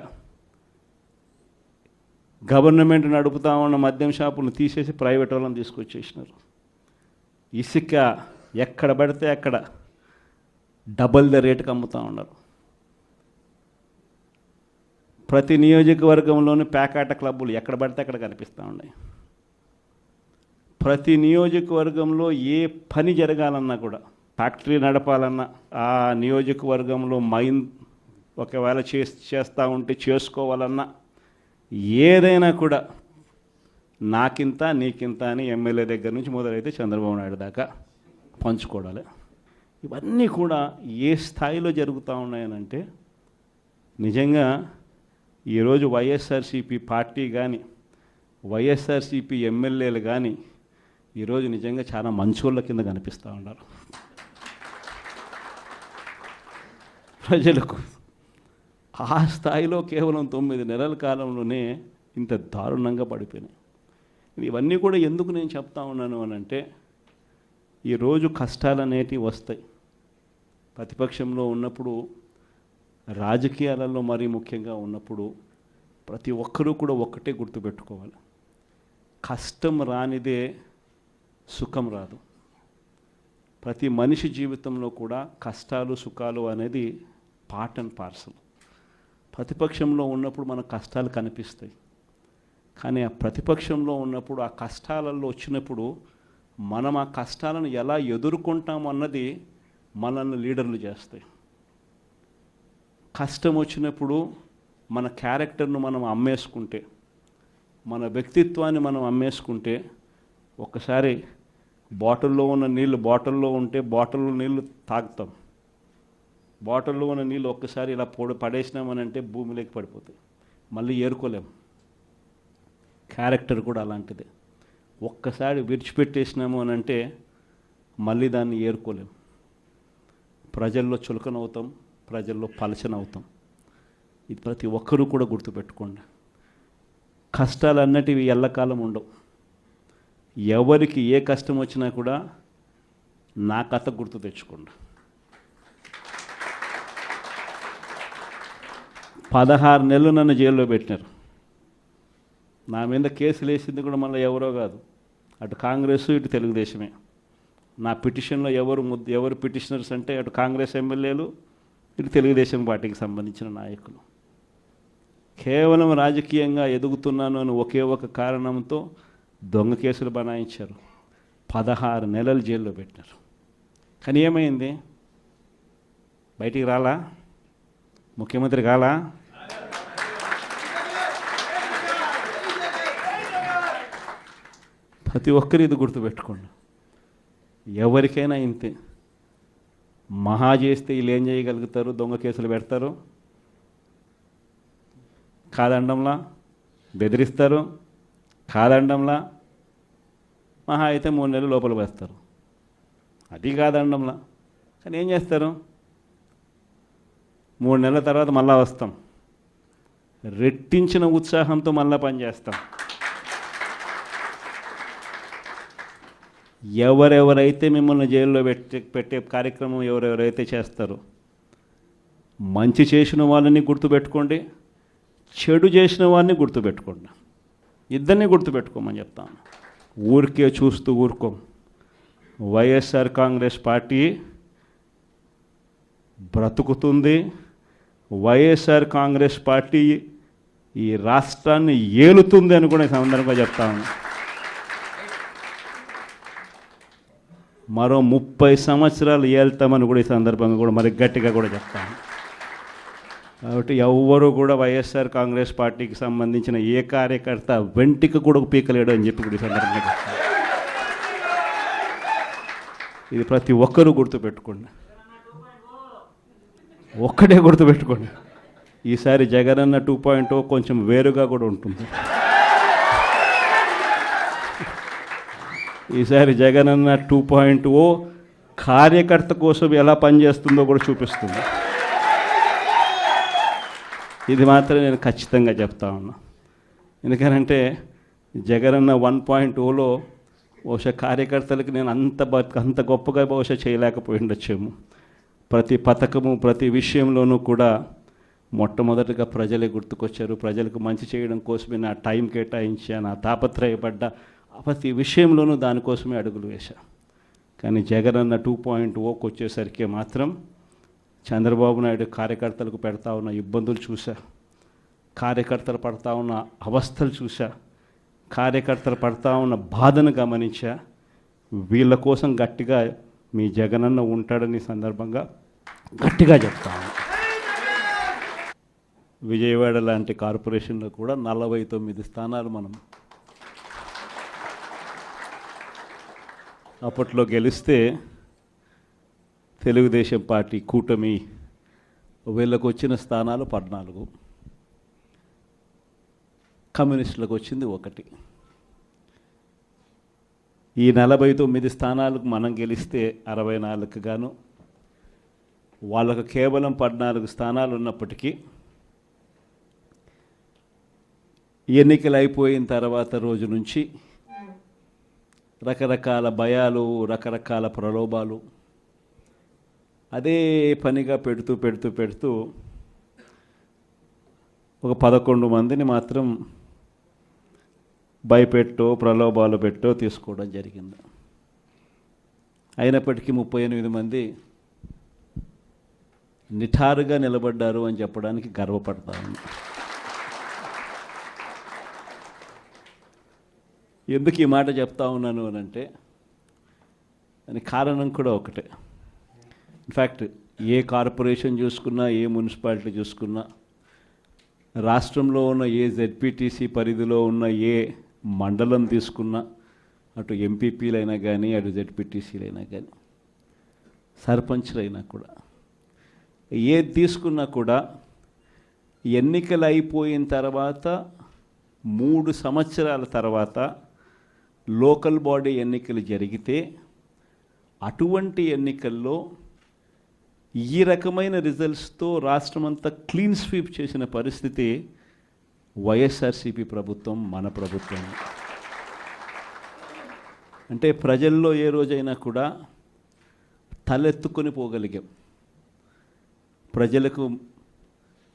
గవర్నమెంట్ నడుపుతా ఉన్న మద్యం షాపులను తీసేసి ప్రైవేట్ వాళ్ళని తీసుకొచ్చేసినారు. ఇసుక ఎక్కడ పడితే అక్కడ డబల్ ద రేటుకి అమ్ముతూ ఉన్నారు. ప్రతి నియోజకవర్గంలోని ప్యాకాట క్లబ్బులు ఎక్కడ పడితే అక్కడ కనిపిస్తూ ఉన్నాయి. ప్రతి నియోజకవర్గంలో ఏ పని జరగాలన్నా కూడా, ఫ్యాక్టరీ నడపాలన్నా, ఆ నియోజకవర్గంలో మైన్ ఒకవేళ చేస్తూ ఉంటే చేసుకోవాలన్నా, ఏదైనా కూడా నాకింత నీకింత అని ఎమ్మెల్యే దగ్గర నుంచి మొదలైతే చంద్రబాబు నాయుడు దాకా పంచుకోవడాలి. ఇవన్నీ కూడా ఏ స్థాయిలో జరుగుతూ ఉన్నాయనంటే నిజంగా ఈరోజు వైఎస్ఆర్సీపీ పార్టీ కానీ వైఎస్ఆర్సీపీ ఎమ్మెల్యేలు కానీ ఈరోజు నిజంగా చాలా మంచోళ్ళ కింద కనిపిస్తూ ఉన్నారు ప్రజలకు. ఆ స్థాయిలో కేవలం 9 నెలల కాలంలోనే ఇంత దారుణంగా పడిపోయినాయి. ఇవన్నీ కూడా ఎందుకు నేను చెప్తా ఉన్నాను అని అంటే, ఈరోజు కష్టాలు అనేటివి వస్తాయి. ప్రతిపక్షంలో ఉన్నప్పుడు, రాజకీయాలలో మరీ ముఖ్యంగా ఉన్నప్పుడు ప్రతి ఒక్కరూ కూడా ఒక్కటే గుర్తుపెట్టుకోవాలి, కష్టం రానిదే సుఖం రాదు. ప్రతి మనిషి జీవితంలో కూడా కష్టాలు సుఖాలు అనేది పార్ట్ అండ్ పార్సల్. ప్రతిపక్షంలో ఉన్నప్పుడు మన కష్టాలు కనిపిస్తాయి, కానీ ఆ ప్రతిపక్షంలో ఉన్నప్పుడు ఆ కష్టాలలో వచ్చినప్పుడు మనం ఆ కష్టాలను ఎలా ఎదుర్కొంటాం అన్నది మనల్ని లీడర్లు చేస్తాయి. కష్టం వచ్చినప్పుడు మన క్యారెక్టర్ను మనం అమ్మేసుకుంటే, మన వ్యక్తిత్వాన్ని మనం అమ్మేసుకుంటే, ఒక్కసారి బాటిల్లో ఉన్న నీళ్ళు బాటిల్లో ఉంటే బాటిల్లో నీళ్ళు తాగుతాం, బాటిల్లో ఉన్న నీళ్ళు ఒక్కసారి ఇలా పడేసినామనంటే భూమిలోకి పడిపోతాయి, మళ్ళీ ఏరుకోలేం. క్యారెక్టర్ కూడా అలాంటిదే. ఒక్కసారి విడిచిపెట్టేసినాము అని అంటే మళ్ళీ దాన్ని ఏరుకోలేం. ప్రజల్లో చులకనవుతాం, ప్రజల్లో పలచనవుతాం. ఇది ప్రతి ఒక్కరూ కూడా గుర్తుపెట్టుకోండి. కష్టాలు అన్నటివి ఎల్లకాలం ఉండవు. ఎవరికి ఏ కష్టం వచ్చినా కూడా నా కథ గుర్తు తెచ్చుకోండి. 16 నెలలు నన్ను జైల్లో పెట్టినారు. నా మీద కేసులు వేసింది కూడా మళ్ళీ ఎవరో కాదు, అటు కాంగ్రెస్ ఇటు తెలుగుదేశమే. నా పిటిషన్లో ఎవరు పిటిషనర్స్ అంటే అటు కాంగ్రెస్ ఎమ్మెల్యేలు, ఇటు తెలుగుదేశం పార్టీకి సంబంధించిన నాయకులు. కేవలం రాజకీయంగా ఎదుగుతున్నాను అని ఒకే ఒక కారణంతో దొంగ కేసులు బనాయించారు. 16 నెలలు జైల్లో పెట్టినారు. కానీ ఏమైంది? బయటికి రాలా? ముఖ్యమంత్రి కాలా? ప్రతి ఒక్కరు ఇది గుర్తుపెట్టుకోండి. ఎవరికైనా ఇంతే. మహా చేస్తే వీళ్ళు ఏం చేయగలుగుతారు? దొంగ కేసులు పెడతారు, కాదండంలా బెదిరిస్తారు, కాదండంలా మహా అయితే 3 నెలలు లోపల వేస్తారు, అది కాదండంలా. కానీ ఏం చేస్తారు? 3 నెలల తర్వాత మళ్ళా వస్తాం, రెట్టించిన ఉత్సాహంతో మళ్ళా పనిచేస్తాం. ఎవరెవరైతే మిమ్మల్ని జైల్లో పెట్టే కార్యక్రమం ఎవరెవరైతే చేస్తారో, మంచి చేసిన వాళ్ళని గుర్తుపెట్టుకోండి, చెడు చేసిన వారిని గుర్తుపెట్టుకోండి. ఇద్దరిని గుర్తుపెట్టుకోమని చెప్తాను. ఊరికే చూస్తూ ఊరుకోం. వైఎస్ఆర్ కాంగ్రెస్ పార్టీ బ్రతుకుతుంది. వైఎస్ఆర్ కాంగ్రెస్ పార్టీ ఈ రాష్ట్రాన్ని ఏలుతుంది అని కూడా ఈ సందర్భంగా చెప్తాను. మరో 30 సంవత్సరాలు ఏళ్తామని కూడా ఈ సందర్భంగా కూడా మరి గట్టిగా కూడా చెప్తాను. కాబట్టి ఎవ్వరూ కూడా వైఎస్ఆర్ కాంగ్రెస్ పార్టీకి సంబంధించిన ఏ కార్యకర్త వెంటికి కూడా పీకలేడు అని చెప్పి కూడా ఈ సందర్భంగా చెప్తాను. ఇది ప్రతి ఒక్కరూ గుర్తుపెట్టుకోండి. ఒక్కడే గుర్తుపెట్టుకోండి, ఈసారి జగనన్న 2.0 కొంచెం వేరుగా కూడా ఉంటుంది. ఈసారి జగనన్న 2.0 కార్యకర్త కోసం ఎలా పనిచేస్తుందో కూడా చూపిస్తుంది. ఇది మాత్రం నేను ఖచ్చితంగా చెప్తా ఉన్నా. ఎందుకనంటే జగనన్న 1.0లో బహుశా కార్యకర్తలకు నేను అంత గొప్పగా బహుశా చేయలేకపోయి ఉండొచ్చేమో. ప్రతి పథకము ప్రతి విషయంలోనూ కూడా మొట్టమొదటిగా ప్రజలే గుర్తుకొచ్చారు. ప్రజలకు మంచి చేయడం కోసమే నా టైం కేటాయించా, నా తాపత్రయపడ్డా, ప్రతి విషయంలోనూ దానికోసమే అడుగులు వేశా. కానీ జగనన్న 2.0కి వచ్చేసరికి మాత్రం చంద్రబాబు నాయుడు కార్యకర్తలకు పెడతా ఉన్న ఇబ్బందులు చూసా, కార్యకర్తలు పడతా ఉన్న అవస్థలు చూసా, కార్యకర్తలు పడతా ఉన్న బాధను గమనించా. వీళ్ళ కోసం గట్టిగా మీ జగనన్న ఉంటాడని సందర్భంగా గట్టిగా చెప్తాను. విజయవాడ లాంటి కార్పొరేషన్లో కూడా 49 స్థానాలు మనం అప్పట్లో గెలిస్తే తెలుగుదేశం పార్టీ కూటమి వీళ్ళకు వచ్చిన స్థానాలు 14, కమ్యూనిస్టులకు వచ్చింది 1. ఈ 49 స్థానాలకు మనం గెలిస్తే 64కు గాను వాళ్ళకు కేవలం 14 స్థానాలు ఉన్నప్పటికీ ఎన్నికలు అయిపోయిన తర్వాత రోజు నుంచి రకరకాల భయాలు, రకరకాల ప్రలోభాలు అదే పనిగా పెడుతూ ఒక 11 మందిని మాత్రం భయపెట్టో ప్రలోభాలు పెట్టో తీసుకోవడం జరిగింది. అయినప్పటికీ 38 మంది నిఠారుగా నిలబడ్డారు అని చెప్పడానికి గర్వపడతాను. ఎందుకు ఈ మాట చెప్తా ఉన్నాను అని అంటే దానికి కారణం కూడా ఒకటే. ఇన్ఫ్యాక్ట్ ఏ కార్పొరేషన్ చూసుకున్నా, ఏ మున్సిపాలిటీ చూసుకున్నా, రాష్ట్రంలో ఉన్న ఏ జెడ్పీటీసీ పరిధిలో ఉన్న ఏ మండలం తీసుకున్నా, అటు ఎంపీపీలైనా కానీ, అటు జెడ్పీటీసీలైనా కానీ, సర్పంచ్లైనా కూడా, ఏది తీసుకున్నా కూడా ఎన్నికలు అయిపోయిన తర్వాత 3 సంవత్సరాల తర్వాత లోకల్ బాడీ ఎన్నికలు జరిగితే అటువంటి ఎన్నికల్లో ఈ రకమైన రిజల్ట్స్తో రాష్ట్రమంతా క్లీన్ స్వీప్ చేసిన పరిస్థితి వైఎస్ఆర్సీపీ ప్రభుత్వం, మన ప్రభుత్వం. అంటే ప్రజల్లో ఏ రోజైనా కూడా తలెత్తుకొని పోగలిగాం. ప్రజలకు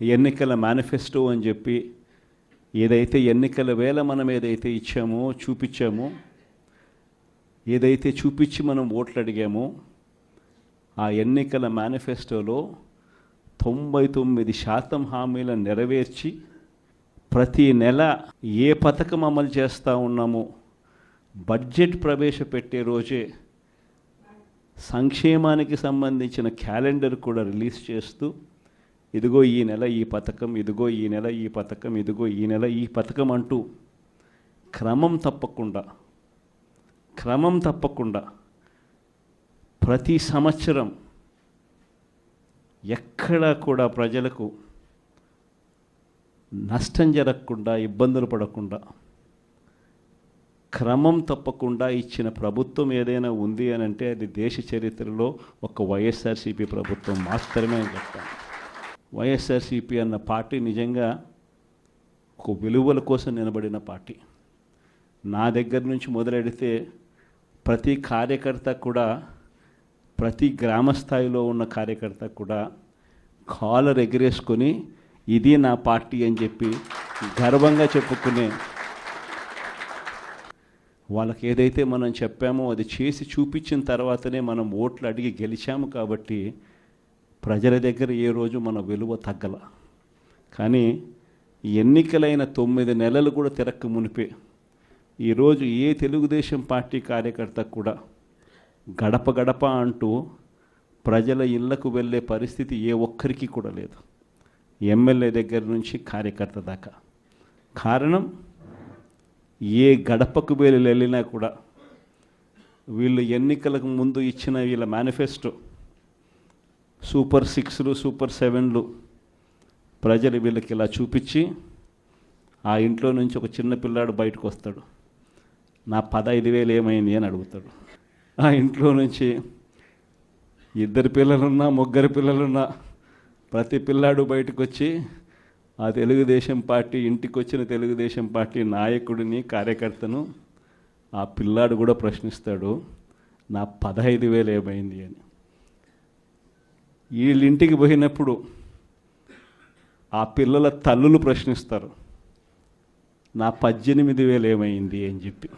ఎన్నికల మేనిఫెస్టో అని చెప్పి ఏదైతే ఎన్నికల వేళ మనం ఏదైతే ఇచ్చామో, చూపించామో, ఏదైతే చూపించి మనం ఓట్లు అడిగామో, ఆ ఎన్నికల మేనిఫెస్టోలో 99% హామీలను నెరవేర్చి ప్రతి నెల ఏ పథకం అమలు చేస్తూ ఉన్నామో బడ్జెట్ ప్రవేశపెట్టే రోజే సంక్షేమానికి సంబంధించిన క్యాలెండర్ కూడా రిలీజ్ చేస్తూ, ఇదిగో ఈ నెల ఈ పథకం, ఇదిగో ఈ నెల ఈ పథకం, ఇదిగో ఈ నెల ఈ పథకం అంటూ క్రమం తప్పకుండా ప్రతి సంవత్సరం ఎక్కడా కూడా ప్రజలకు నష్టం జరగకుండా, ఇబ్బందులు పడకుండా, క్రమం తప్పకుండా ఇచ్చిన ప్రభుత్వం ఏదైనా ఉంది అని అంటే అది దేశ చరిత్రలో ఒక వైఎస్ఆర్సీపీ ప్రభుత్వం మాత్రమే అని చెప్తాను. వైఎస్ఆర్సీపీ అన్న పార్టీ నిజంగా ఒక విలువల కోసం నిలబడిన పార్టీ. నా దగ్గర నుంచి మొదలెడితే ప్రతి కార్యకర్త కూడా, ప్రతి గ్రామ స్థాయిలో ఉన్న కార్యకర్త కూడా కాలర్ ఎగిరేసుకొని ఇది నా పార్టీ అని చెప్పి గర్వంగా చెప్పుకునే, వాళ్ళకి ఏదైతే మనం చెప్పామో అది చేసి చూపించిన తర్వాతనే మనం ఓట్లు అడిగి గెలిచాము. కాబట్టి ప్రజల దగ్గర ఏ రోజు మన విలువ తగ్గల. కానీ ఎన్నికలైన 9 నెలలు కూడా తిరక్క మునిపే ఈరోజు ఏ తెలుగుదేశం పార్టీ కార్యకర్త కూడా గడప గడప అంటూ ప్రజల ఇళ్లకు వెళ్ళే పరిస్థితి ఏ ఒక్కరికి కూడా లేదు, ఎమ్మెల్యే దగ్గర నుంచి కార్యకర్త దాకా. కారణం, ఏ గడపకు వెళ్ళినా కూడా వీళ్ళు ఎన్నికలకు ముందు ఇచ్చిన వీళ్ళ మేనిఫెస్టో సూపర్ 6లు, సూపర్ 7లు ప్రజలు వీళ్ళకి ఇలా చూపించి, ఆ ఇంట్లో నుంచి ఒక చిన్న పిల్లాడు బయటకు వస్తాడు, నా 15,000 ఏమైంది అని అడుగుతాడు. ఆ ఇంట్లో నుంచి 2 పిల్లలున్నా, 3 పిల్లలున్నా ప్రతి పిల్లాడు బయటకు వచ్చి ఆ తెలుగుదేశం పార్టీ ఇంటికి వచ్చిన తెలుగుదేశం పార్టీ నాయకుడిని, కార్యకర్తను ఆ పిల్లాడు కూడా ప్రశ్నిస్తాడు, నా 15,000 ఏమైంది అని. వీళ్ళింటికి పోయినప్పుడు ఆ పిల్లల తల్లులు ప్రశ్నిస్తారు, నా 18,000 ఏమైంది అని చెప్పి.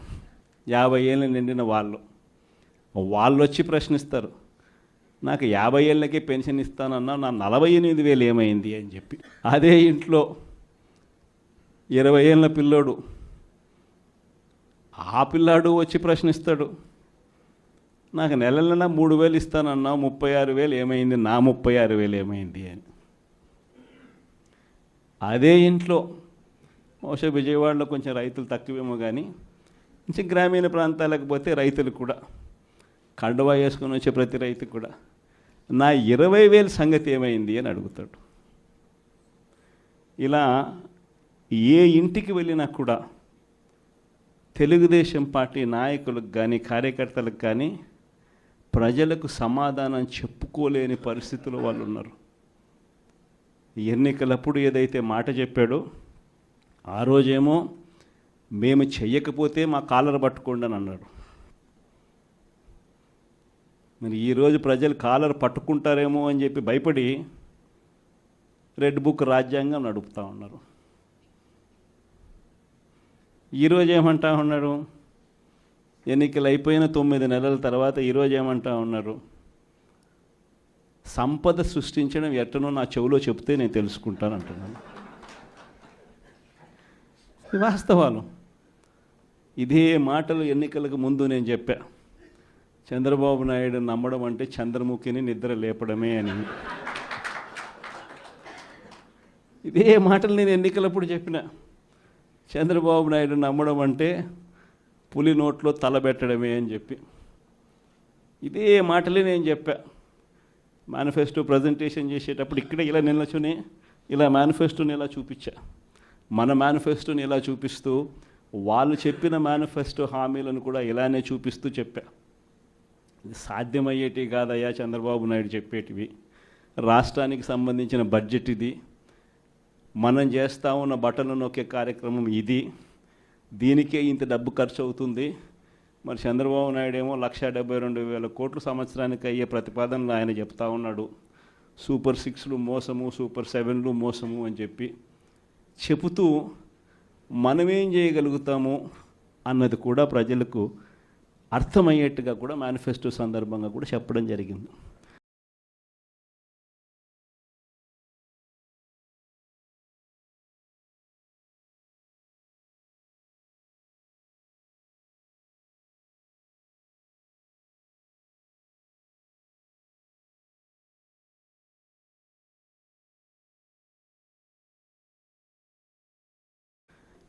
50 ఏళ్ళు నిండిన వాళ్ళు వచ్చి ప్రశ్నిస్తారు, నాకు 50 ఏళ్ళకే పెన్షన్ ఇస్తానన్నా నా 48,000 ఏమైంది అని చెప్పి. అదే ఇంట్లో 20 ఏళ్ళ పిల్లోడు, ఆ పిల్లాడు వచ్చి ప్రశ్నిస్తాడు, నాకు నెలలైనా 3,000 ఇస్తానన్నా 36,000 ఏమైంది, నా 36,000 ఏమైంది అని. అదే ఇంట్లో బహుశా విజయవాడలో కొంచెం రైతులు తక్కువేమో కానీ కొంచెం గ్రామీణ ప్రాంతాలకు పోతే రైతులు కూడా కండువా వేసుకొని వచ్చే ప్రతి రైతు కూడా నా 20,000 సంగతి ఏమైంది అని అడుగుతాడు. ఇలా ఏ ఇంటికి వెళ్ళినా కూడా తెలుగుదేశం పార్టీ నాయకులకు కానీ కార్యకర్తలకు కానీ ప్రజలకు సమాధానం చెప్పుకోలేని పరిస్థితుల్లో వాళ్ళు ఉన్నారు. ఎన్నికలప్పుడు ఏదైతే మాట చెప్పాడో ఆ రోజేమో మేము చెయ్యకపోతే మా కాలర్ పట్టుకోండి అని అన్నాడు. మరి ఈరోజు ప్రజలు కాలర్ పట్టుకుంటారేమో అని చెప్పి భయపడి రెడ్ బుక్ రాజ్యాంగం నడుపుతూ ఉన్నారు. ఈరోజు ఏమంటా ఉన్నారు? ఎన్నికలు అయిపోయిన 9 నెలల తర్వాత ఈరోజు ఏమంటా ఉన్నారు? సంపద సృష్టించడం ఎట్టనో నా చెవిలో చెప్తే నేను తెలుసుకుంటాను అంటున్నాను. వాస్తవాలు. ఇదే మాటలు ఎన్నికలకు ముందు నేను చెప్పా. చంద్రబాబు నాయుడు నమ్మడం అంటే చంద్రముఖిని నిద్ర లేపడమే అని. ఇదే మాటలు నేను ఎన్నికలప్పుడు చెప్పిన. చంద్రబాబు నాయుడు నమ్మడం అంటే పులి నోట్లో తలబెట్టడమే అని చెప్పి ఇదే మాటలే నేను చెప్పా. మేనిఫెస్టో ప్రజెంటేషన్ చేసేటప్పుడు ఇక్కడే ఇలా నిల్చుని ఇలా మేనిఫెస్టోని ఇలా చూపించా. మన మేనిఫెస్టోని ఇలా చూపిస్తూ వాళ్ళు చెప్పిన మేనిఫెస్టో హామీలను కూడా ఇలానే చూపిస్తూ చెప్పా. ఇది సాధ్యమయ్యేటివి కాదయ్యా చంద్రబాబు నాయుడు చెప్పేటివి. రాష్ట్రానికి సంబంధించిన బడ్జెట్ ఇది, మనం చేస్తూ ఉన్న బట్టలు నొక్కే కార్యక్రమం ఇది, దీనికే ఇంత డబ్బు ఖర్చు అవుతుంది. మరి చంద్రబాబు నాయుడు ఏమో 1,72,000 కోట్లు సంవత్సరానికి అయ్యే ప్రతిపాదనలు ఆయన చెప్తా ఉన్నాడు. సూపర్ 6లు మోసము, సూపర్ 7లు మోసము అని చెప్పి చెబుతూ మనమేం చేయగలుగుతాము అన్నది కూడా ప్రజలకు అర్థమయ్యేట్టుగా కూడా మేనిఫెస్టో సందర్భంగా కూడా చెప్పడం జరిగింది.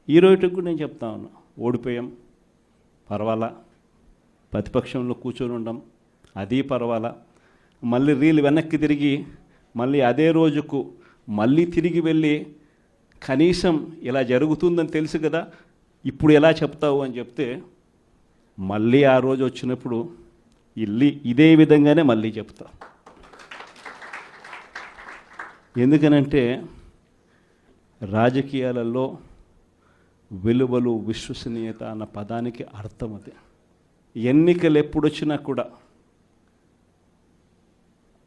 ఈ రోజుకి కూడా నేను చెప్తా ఉన్నా, ఓడిపోయాం పర్వాలా, ప్రతిపక్షంలో కూర్చొని ఉండం అది పర్వాలా, మళ్ళీ రీలు వెనక్కి తిరిగి మళ్ళీ అదే రోజుకు మళ్ళీ తిరిగి వెళ్ళి కనీసం ఇలా జరుగుతుందని తెలుసు కదా ఇప్పుడు ఎలా చెప్తావు అని చెప్తే మళ్ళీ ఆ రోజు వచ్చినప్పుడు ఇదే విధంగానే మళ్ళీ చెప్తా. ఎందుకనంటే రాజకీయాలలో విలువలు, విశ్వసనీయత అన్న పదానికి అర్థం అది. ఎన్నికలు ఎప్పుడొచ్చినా కూడా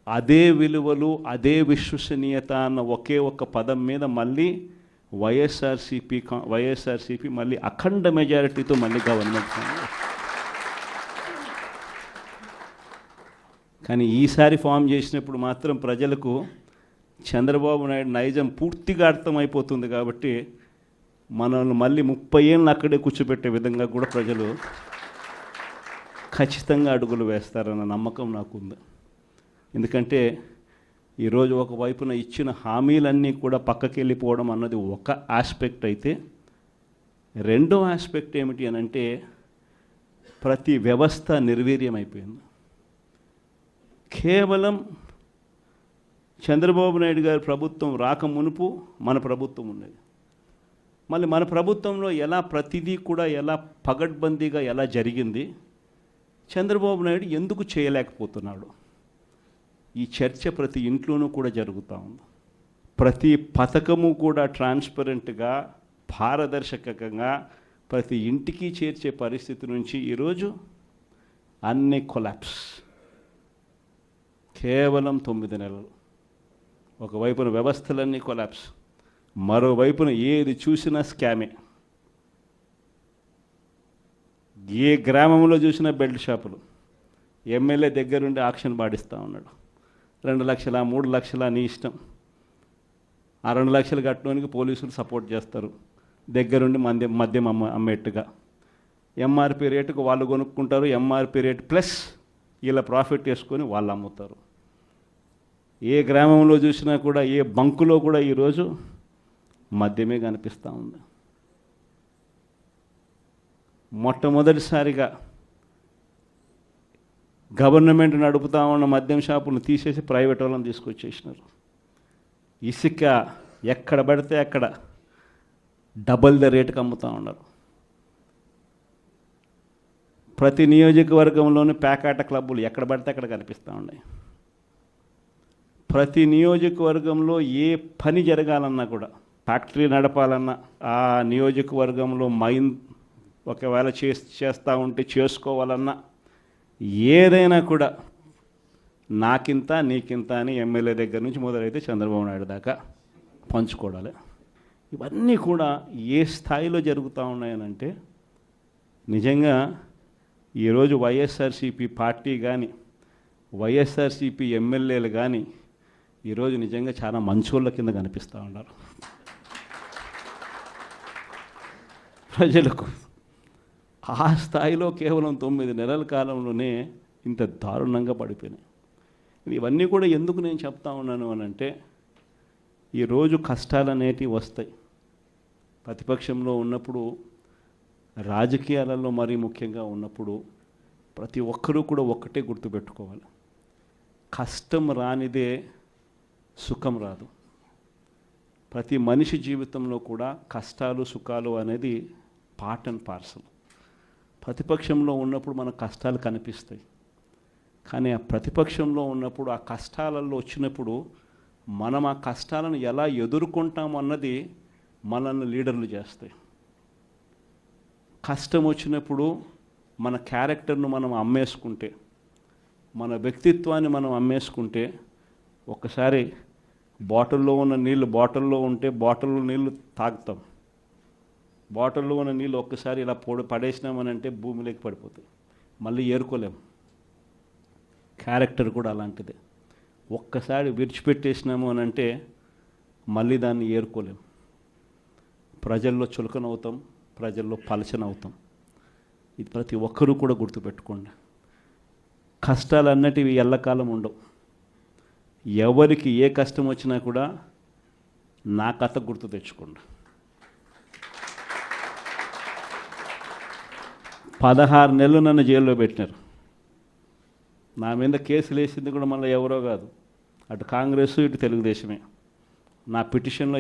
అదే విలువలు, అదే విశ్వసనీయత అన్న ఒకే ఒక్క పదం మీద మళ్ళీ వైఎస్ఆర్సీపీ మళ్ళీ అఖండ మెజారిటీతో మళ్ళీ గవర్నమెంట్. కానీ ఈసారి ఫామ్ చేసినప్పుడు మాత్రం ప్రజలకు చంద్రబాబు నాయుడు నైజం పూర్తిగా అర్థమైపోతుంది. కాబట్టి మనల్ని మళ్ళీ 30 ఏళ్ళు అక్కడే కూర్చోబెట్టే విధంగా కూడా ప్రజలు ఖచ్చితంగా అడుగులు వేస్తారన్న నమ్మకం నాకుంది. ఎందుకంటే ఈరోజు ఒకవైపున ఇచ్చిన హామీలన్నీ కూడా పక్కకి వెళ్ళిపోవడం అన్నది ఒక ఆస్పెక్ట్ అయితే, రెండో ఆస్పెక్ట్ ఏమిటి అని అంటే ప్రతి వ్యవస్థ నిర్వీర్యమైపోయింది. కేవలం చంద్రబాబు నాయుడు గారి ప్రభుత్వం రాకమునుపు మన ప్రభుత్వం ఉన్నది. మళ్ళీ మన ప్రభుత్వంలో ఎలా ప్రతిదీ కూడా ఎలా పగడ్బందీగా ఎలా జరిగింది, చంద్రబాబు నాయుడు ఎందుకు చేయలేకపోతున్నాడు, ఈ చర్చ ప్రతి ఇంట్లోనూ కూడా జరుగుతూ ఉంది. ప్రతి పథకము కూడా ట్రాన్స్పరెంట్గా, పారదర్శకంగా ప్రతి ఇంటికి చేర్చే పరిస్థితి నుంచి ఈరోజు అన్ని కొలాప్స్. కేవలం 9 నెలలు. ఒకవైపున వ్యవస్థలన్నీ కొలాప్స్, మరోవైపున ఏది చూసినా స్కామే. ఏ గ్రామంలో చూసినా బెల్ట్ షాపులు. ఎమ్మెల్యే దగ్గరుండి ఆక్షన్ పాడిస్తూ ఉన్నాడు. 2 లక్షల 3 లక్షల నీ ఇష్టం. ఆ 2 లక్షలు కట్టడానికి పోలీసులు సపోర్ట్ చేస్తారు, దగ్గరుండి మద్యం అమ్మేట్టుగా. ఎంఆర్పి రేటుకు వాళ్ళు కొనుక్కుంటారు, ఎంఆర్పి రేటు ప్లస్ ఇలా ప్రాఫిట్ చేసుకొని వాళ్ళు అమ్ముతారు. ఏ గ్రామంలో చూసినా కూడా, ఏ బంకులో కూడా ఈరోజు మద్యమే కనిపిస్తూ ఉంది. మొట్టమొదటిసారిగా గవర్నమెంట్ నడుపుతా ఉన్న మద్యం షాపులను తీసేసి ప్రైవేట్ వాళ్ళని తీసుకొచ్చేసినారు. ఇసుక ఎక్కడ పడితే అక్కడ డబల్ ద రేటుకి అమ్ముతూ ఉన్నారు. ప్రతి నియోజకవర్గంలోని పేకాట క్లబ్బులు ఎక్కడ పడితే అక్కడ కనిపిస్తూ ఉన్నాయి. ప్రతి నియోజకవర్గంలో ఏ పని జరగాలన్నా కూడా, ఫ్యాక్టరీ నడపాలన్నా, ఆ నియోజకవర్గంలో మైన్ ఒకవేళ చేస్తూ ఉంటే చేసుకోవాలన్నా, ఏదైనా కూడా నాకింత నీకింత అని ఎమ్మెల్యే దగ్గర నుంచి మొదలైతే చంద్రబాబు నాయుడు దాకా పంచుకోవాలి. ఇవన్నీ కూడా ఏ స్థాయిలో జరుగుతూ ఉన్నాయనంటే, నిజంగా ఈరోజు వైఎస్ఆర్సీపీ పార్టీ కానీ, వైఎస్ఆర్సీపీ ఎమ్మెల్యేలు కానీ ఈరోజు నిజంగా చాలా మంచోళ్ళ కింద కనిపిస్తూ ఉన్నారు. ప్రజలకు ఆ స్థాయిలో కేవలం 9 నెలల కాలంలోనే ఇంత దారుణంగా పడిపోయినాయి. ఇవన్నీ కూడా ఎందుకు నేను చెప్తా ఉన్నాను అని అంటే, ఈరోజు కష్టాలు అనేటివి వస్తాయి. ప్రతిపక్షంలో ఉన్నప్పుడు, రాజకీయాలలో మరీ ముఖ్యంగా ఉన్నప్పుడు ప్రతి ఒక్కరూ కూడా ఒక్కటే గుర్తుపెట్టుకోవాలి, కష్టం రానిదే సుఖం రాదు. ప్రతి మనిషి జీవితంలో కూడా కష్టాలు సుఖాలు అనేది పార్ట్ అండ్ పార్సల్. ప్రతిపక్షంలో ఉన్నప్పుడు మన కష్టాలు కనిపిస్తాయి, కానీ ఆ ప్రతిపక్షంలో ఉన్నప్పుడు, ఆ కష్టాలలో వచ్చినప్పుడు మనం ఆ కష్టాలను ఎలా ఎదుర్కొంటాం అన్నది మనల్ని లీడర్లు చేస్తాయి. కష్టం వచ్చినప్పుడు మన క్యారెక్టర్ను మనం అమ్మేసుకుంటే, మన వ్యక్తిత్వాన్ని మనం అమ్మేసుకుంటే, ఒక్కసారి బాటిల్లో ఉన్న నీళ్ళు బాటిల్లో ఉంటే బాటిల్లో నీళ్ళు తాగుతాం. బాటిల్లో ఉన్న నీళ్ళు ఒక్కసారి ఇలా పడేసినామనంటే భూమిలోకి పడిపోతాయి, మళ్ళీ ఏరుకోలేం. క్యారెక్టర్ కూడా అలాంటిదే. ఒక్కసారి విడిచిపెట్టేసినాము అని అంటే మళ్ళీ దాన్ని ఏరుకోలేం. ప్రజల్లో చులకనవుతాం, ప్రజల్లో పలచనవుతాం. ఇది ప్రతి ఒక్కరూ కూడా గుర్తుపెట్టుకోండి. కష్టాలు అన్నటివి ఎల్లకాలం ఉండవు. ఎవరికి ఏ కష్టం వచ్చినా కూడా నా కథ గుర్తు తెచ్చుకోండి. 16 నెలలు నన్ను జైల్లో పెట్టినారు. నా మీద కేసులు వేసింది కూడా మళ్ళీ ఎవరో కాదు, అటు కాంగ్రెస్ ఇటు తెలుగుదేశమే. నా పిటిషన్లో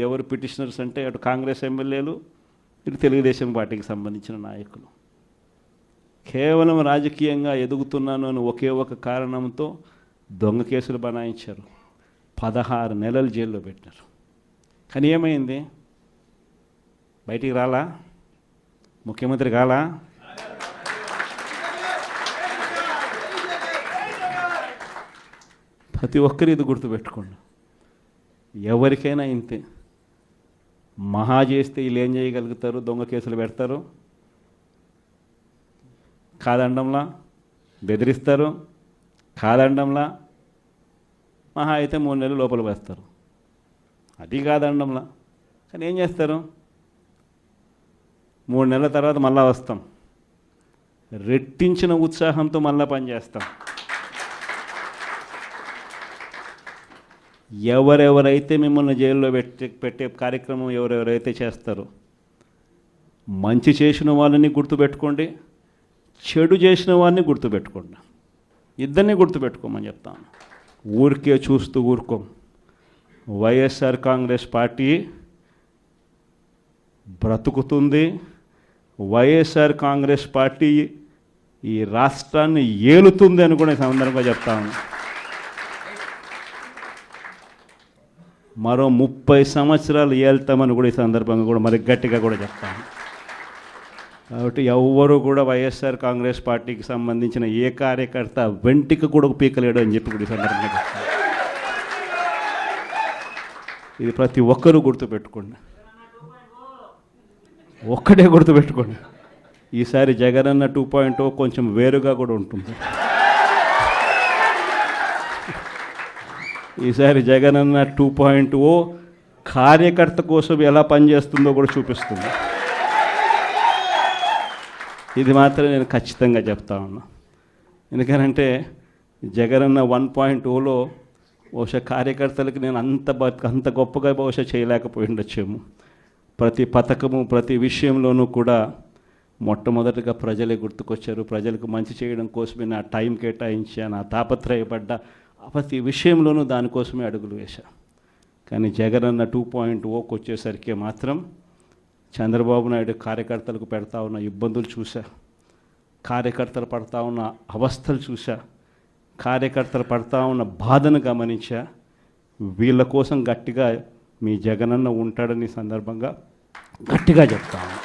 ఎవరు పిటిషనర్స్ అంటే అటు కాంగ్రెస్ ఎమ్మెల్యేలు, ఇటు తెలుగుదేశం పార్టీకి సంబంధించిన నాయకులు. కేవలం రాజకీయంగా ఎదుగుతున్నాను అని ఒకే ఒక కారణంతో దొంగ కేసులు బనాయించారు. 16 నెలలు జైల్లో పెట్టారు. కానీ ఏమైంది? బయటికి రాలా? ముఖ్యమంత్రి కాలా? ప్రతి ఒక్కరు ఇది గుర్తుపెట్టుకోండి. ఎవరికైనా ఇంతే. మహా చేస్తే వీళ్ళు ఏం చేయగలుగుతారు? దొంగ కేసులు పెడతారు, కాదండంలా బెదిరిస్తారు, కాదండంలా మహా అయితే 3 నెలలు లోపల వేస్తారు. అది కాదండంలా. కానీ ఏం చేస్తారు? 3 నెలల తర్వాత మళ్ళా వస్తాం, రెట్టించిన ఉత్సాహంతో మళ్ళా పనిచేస్తాం. ఎవరెవరైతే మిమ్మల్ని జైల్లో పెట్టే కార్యక్రమం ఎవరెవరైతే చేస్తారో, మంచి చేసిన వాళ్ళని గుర్తుపెట్టుకోండి, చెడు చేసిన వాడిని గుర్తుపెట్టుకోండి. ఇద్దరిని గుర్తుపెట్టుకోమని చెప్తాను. ఊరికే చూస్తూ ఊరుకోం. వైఎస్ఆర్ కాంగ్రెస్ పార్టీ బ్రతుకుతుంది. వైఎస్ఆర్ కాంగ్రెస్ పార్టీ ఈ రాష్ట్రాన్ని ఏలుతుంది అని కూడా సందర్భంగా చెప్తాను. మరో 30 సంవత్సరాలు ఏళ్తామని కూడా ఈ సందర్భంగా కూడా మరి గట్టిగా కూడా చెప్తాను. కాబట్టి ఎవరు కూడా వైఎస్ఆర్ కాంగ్రెస్ పార్టీకి సంబంధించిన ఏ కార్యకర్త వెంటికి కూడా పీకలేడు అని చెప్పి కూడా ఈ సందర్భంగా చెప్తాను. ఇది ప్రతి ఒక్కరూ గుర్తుపెట్టుకోండి. ఒక్కటే గుర్తుపెట్టుకోండి, ఈసారి జగనన్న 2.0 కొంచెం వేరుగా కూడా ఉంటుంది. ఈసారి జగనన్న 2.0 కార్యకర్త కోసం ఎలా పనిచేస్తుందో కూడా చూపిస్తుంది. ఇది మాత్రం నేను ఖచ్చితంగా చెప్తా ఉన్నా. ఎందుకనంటే జగనన్న 1.0లో బహుశా కార్యకర్తలకు నేను అంత గొప్పగా బహుశా చేయలేకపోయి ఉండొచ్చేమో. ప్రతి పథకము ప్రతి విషయంలోనూ కూడా మొట్టమొదటిగా ప్రజలే గుర్తుకొచ్చారు. ప్రజలకు మంచి చేయడం కోసమే నా టైం కేటాయించా, నా తాపత్రయపడ్డా, ప్రతి విషయంలోనూ దానికోసమే అడుగులు వేశా. కానీ జగన్ అన్న 2.0కి వచ్చేసరికి మాత్రం చంద్రబాబు నాయుడు కార్యకర్తలకు పెడతా ఉన్న ఇబ్బందులు చూసా, కార్యకర్తలు పడతా ఉన్న అవస్థలు చూసా, కార్యకర్తలు పడతా ఉన్న బాధను గమనించా. వీళ్ళ కోసం గట్టిగా మీ జగనన్న ఉంటాడని సందర్భంగా గట్టిగా చెప్తాను.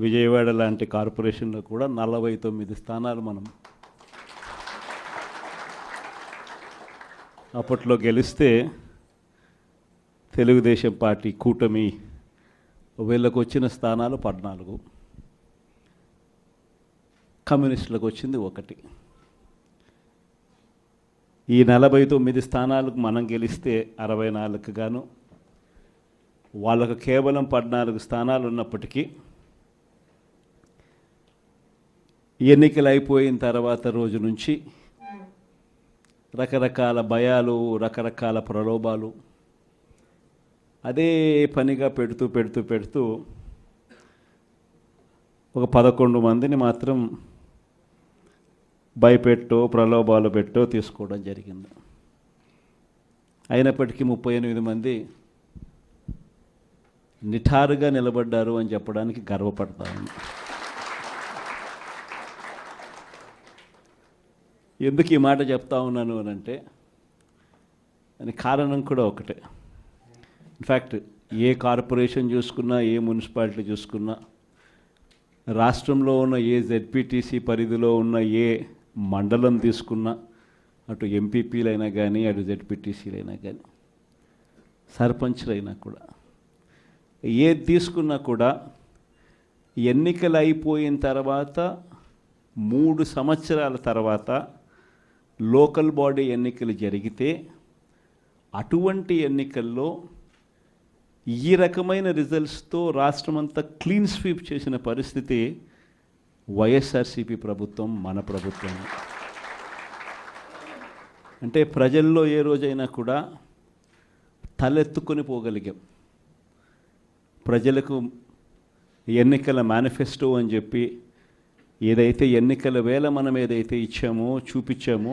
విజయవాడ లాంటి కార్పొరేషన్లో కూడా 49 స్థానాలు మనం అప్పట్లో గెలిస్తే తెలుగుదేశం పార్టీ కూటమి వీళ్ళకు వచ్చిన స్థానాలు 14, కమ్యూనిస్టులకు వచ్చింది 1. ఈ 49 స్థానాలకు మనం గెలిస్తే 64 గాను వాళ్ళకు కేవలం 14 స్థానాలు ఉన్నప్పటికీ ఎన్నికలు అయిపోయిన తర్వాత రోజు నుంచి రకరకాల భయాలు, రకరకాల ప్రలోభాలు అదే పనిగా పెడుతూ ఒక 11 మందిని మాత్రం భయపెట్టో ప్రలోభాలు పెట్టో తీసుకోవడం జరిగింది. అయినప్పటికీ 38 మంది నిఠారుగా నిలబడ్డారు అని చెప్పడానికి గర్వపడతాను. ఎందుకు ఈ మాట చెప్తా ఉన్నాను అని అంటే దానికి కారణం కూడా ఒకటే. ఇన్ఫ్యాక్ట్ ఏ కార్పొరేషన్ చూసుకున్నా, ఏ మున్సిపాలిటీ చూసుకున్నా, రాష్ట్రంలో ఉన్న ఏ జెడ్పీటీసీ పరిధిలో ఉన్న ఏ మండలం తీసుకున్నా, అటు ఎంపీపీలైనా కానీ, అటు జెడ్పీటీసీలైనా కానీ, సర్పంచ్లైనా కూడా, ఏది తీసుకున్నా కూడా ఎన్నికలు అయిపోయిన తర్వాత 3 సంవత్సరాల తర్వాత లోకల్ బాడీ ఎన్నికలు జరిగితే అటువంటి ఎన్నికల్లో ఈ రకమైన రిజల్ట్స్తో రాష్ట్రమంతా క్లీన్ స్వీప్ చేసిన పరిస్థితి వైఎస్ఆర్సీపీ ప్రభుత్వం, మన ప్రభుత్వం. అంటే ప్రజల్లో ఏ రోజైనా కూడా తలెత్తుకొని పోగలిగాం. ప్రజలకు ఎన్నికల మేనిఫెస్టో అని చెప్పి ఏదైతే ఎన్నికల వేళ మనం ఏదైతే ఇచ్చామో, చూపించామో,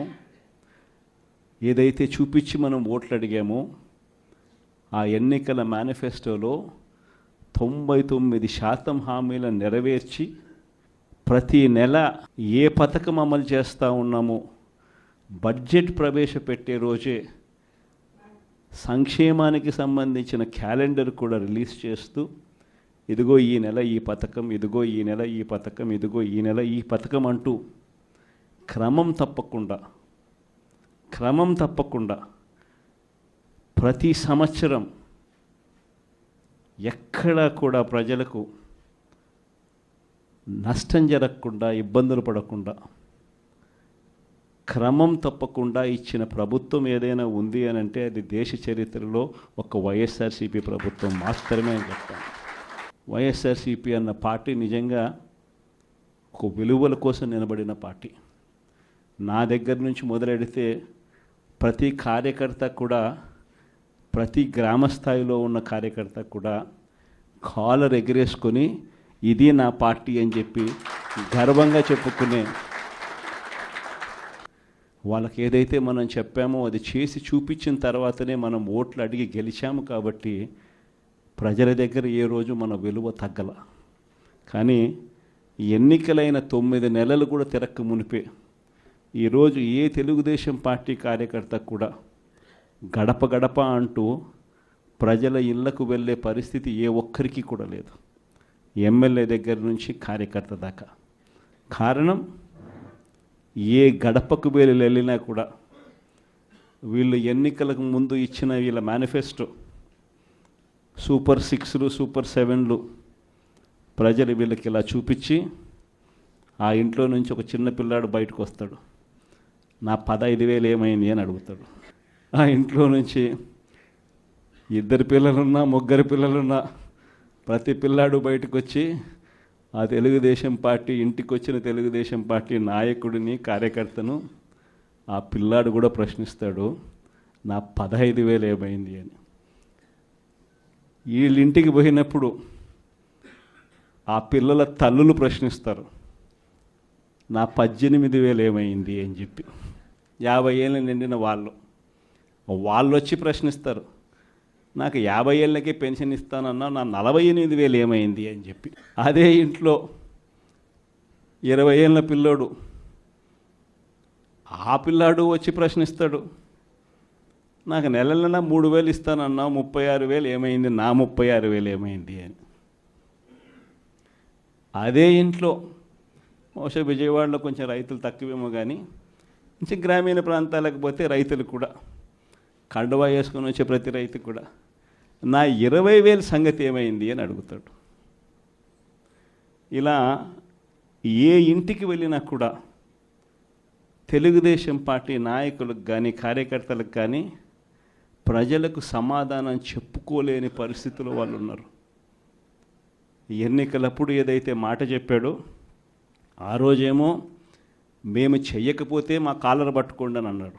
ఏదైతే చూపించి మనం ఓట్లు అడిగామో, ఆ ఎన్నికల మేనిఫెస్టోలో 99% హామీలను నెరవేర్చి ప్రతి నెల ఏ పథకం అమలు చేస్తూ ఉన్నామో బడ్జెట్ ప్రవేశపెట్టే రోజే సంక్షేమానికి సంబంధించిన క్యాలెండర్ కూడా రిలీజ్ చేస్తూ, ఇదిగో ఈ నెల ఈ పథకం, ఇదిగో ఈ నెల ఈ పథకం, ఇదిగో ఈ నెల ఈ పథకం అంటూ క్రమం తప్పకుండా ప్రతి సంవత్సరం ఎక్కడా కూడా ప్రజలకు నష్టం జరగకుండా, ఇబ్బందులు పడకుండా, క్రమం తప్పకుండా ఇచ్చిన ప్రభుత్వం ఏదైనా ఉంది అని అంటే అది దేశ చరిత్రలో ఒక వైఎస్ఆర్సీపీ ప్రభుత్వం మాత్రమే అని చెప్తాను. వైఎస్ఆర్సీపీ అన్న పార్టీ నిజంగా ఒక విలువల కోసం నిలబడిన పార్టీ. నా దగ్గర నుంచి మొదలెడితే ప్రతి కార్యకర్త కూడా, ప్రతి గ్రామ స్థాయిలో ఉన్న కార్యకర్త కూడా కాలర్ ఎగిరేసుకొని ఇది నా పార్టీ అని చెప్పి గర్వంగా చెప్పుకునే, వాళ్ళకి ఏదైతే మనం చెప్పామో అది చేసి చూపించిన తర్వాతనే మనం ఓట్లు అడిగి గెలిచాము. కాబట్టి ప్రజల దగ్గర ఏ రోజు మన విలువ తగ్గల. కానీ ఎన్నికలైన 9 నెలలు కూడా తిరక్క మునిపే ఈరోజు ఏ తెలుగుదేశం పార్టీ కార్యకర్త కూడా గడప గడప అంటూ ప్రజల ఇళ్లకు వెళ్ళే పరిస్థితి ఏ ఒక్కరికి కూడా లేదు, ఎమ్మెల్యే దగ్గర నుంచి కార్యకర్త దాకా. కారణం, ఏ గడపకు వెళ్ళినా కూడా వీళ్ళు ఎన్నికలకు ముందు ఇచ్చిన వీళ్ళ మేనిఫెస్టో సూపర్ 6లు, సూపర్ 7లు ప్రజలు వీళ్ళకి ఇలా చూపించి, ఆ ఇంట్లో నుంచి ఒక చిన్న పిల్లాడు బయటకు వస్తాడు, నా 15,000 ఏమైంది అని అడుగుతాడు. ఆ ఇంట్లో నుంచి 2 పిల్లలున్నా 3 పిల్లలున్నా ప్రతి పిల్లాడు బయటకు వచ్చి ఆ తెలుగుదేశం పార్టీ ఇంటికి వచ్చిన తెలుగుదేశం పార్టీ నాయకుడిని కార్యకర్తను ఆ పిల్లాడు కూడా ప్రశ్నిస్తాడు, నా 15,000 ఏమైంది అని. వీళ్ళింటికి పోయినప్పుడు ఆ పిల్లల తల్లులు ప్రశ్నిస్తారు, నా 18,000 ఏమైంది అని చెప్పి. 50 ఏళ్ళు నిండిన వాళ్ళు వచ్చి ప్రశ్నిస్తారు, నాకు 50 ఏళ్ళకే పెన్షన్ ఇస్తానన్నా నా 48,000 ఏమైంది అని చెప్పి. అదే ఇంట్లో 20 ఏళ్ళ పిల్లోడు, ఆ పిల్లాడు వచ్చి ప్రశ్నిస్తాడు, నాకు నెల 3,000 ఇస్తానన్నా 36,000 ఏమైంది, నా 36,000 ఏమైంది అని. అదే ఇంట్లో బహుశా విజయవాడలో కొంచెం రైతులు తక్కువేమో కానీ కొంచెం గ్రామీణ ప్రాంతాలకు పోతే రైతులు కూడా కండువా వేసుకొని వచ్చే ప్రతి రైతు కూడా నా 20,000 సంగతి ఏమైంది అని అడుగుతాడు. ఇలా ఏ ఇంటికి వెళ్ళినా కూడా తెలుగుదేశం పార్టీ నాయకులకు కానీ కార్యకర్తలకు కానీ ప్రజలకు సమాధానం చెప్పుకోలేని పరిస్థితుల్లో వాళ్ళు ఉన్నారు. ఎన్నికలప్పుడు ఏదైతే మాట చెప్పాడో ఆ రోజేమో మేము చెయ్యకపోతే మా కాలర్ పట్టుకోండి అని అన్నాడు.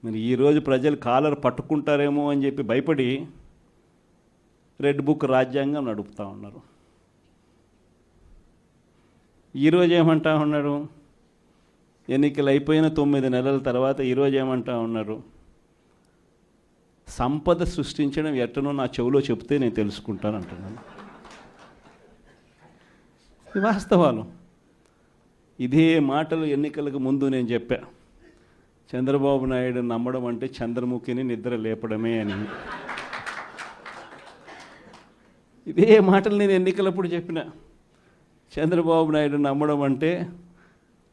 మరి ఈరోజు ప్రజలు కాలర్ పట్టుకుంటారేమో అని చెప్పి భయపడి రెడ్ బుక్ రాజ్యాంగం నడుపుతూ ఉన్నారు. ఈరోజు ఏమంటా ఉన్నారు, ఎన్నికలు అయిపోయిన 9 నెలల తర్వాత ఈరోజు ఏమంటా ఉన్నారు, సంపద సృష్టించడం ఎట్టనో నా చెవిలో చెప్తే నేను తెలుసుకుంటాను అంటున్నాను. ఇది వాస్తవాలు. ఇదే మాటలు ఎన్నికలకు ముందు నేను చెప్పా, చంద్రబాబు నాయుడు నమ్మడం అంటే చంద్రముఖిని నిద్ర లేపడమే అని. ఇదే మాటలు నేను ఎన్నికలప్పుడు చెప్పిన, చంద్రబాబు నాయుడు నమ్మడం అంటే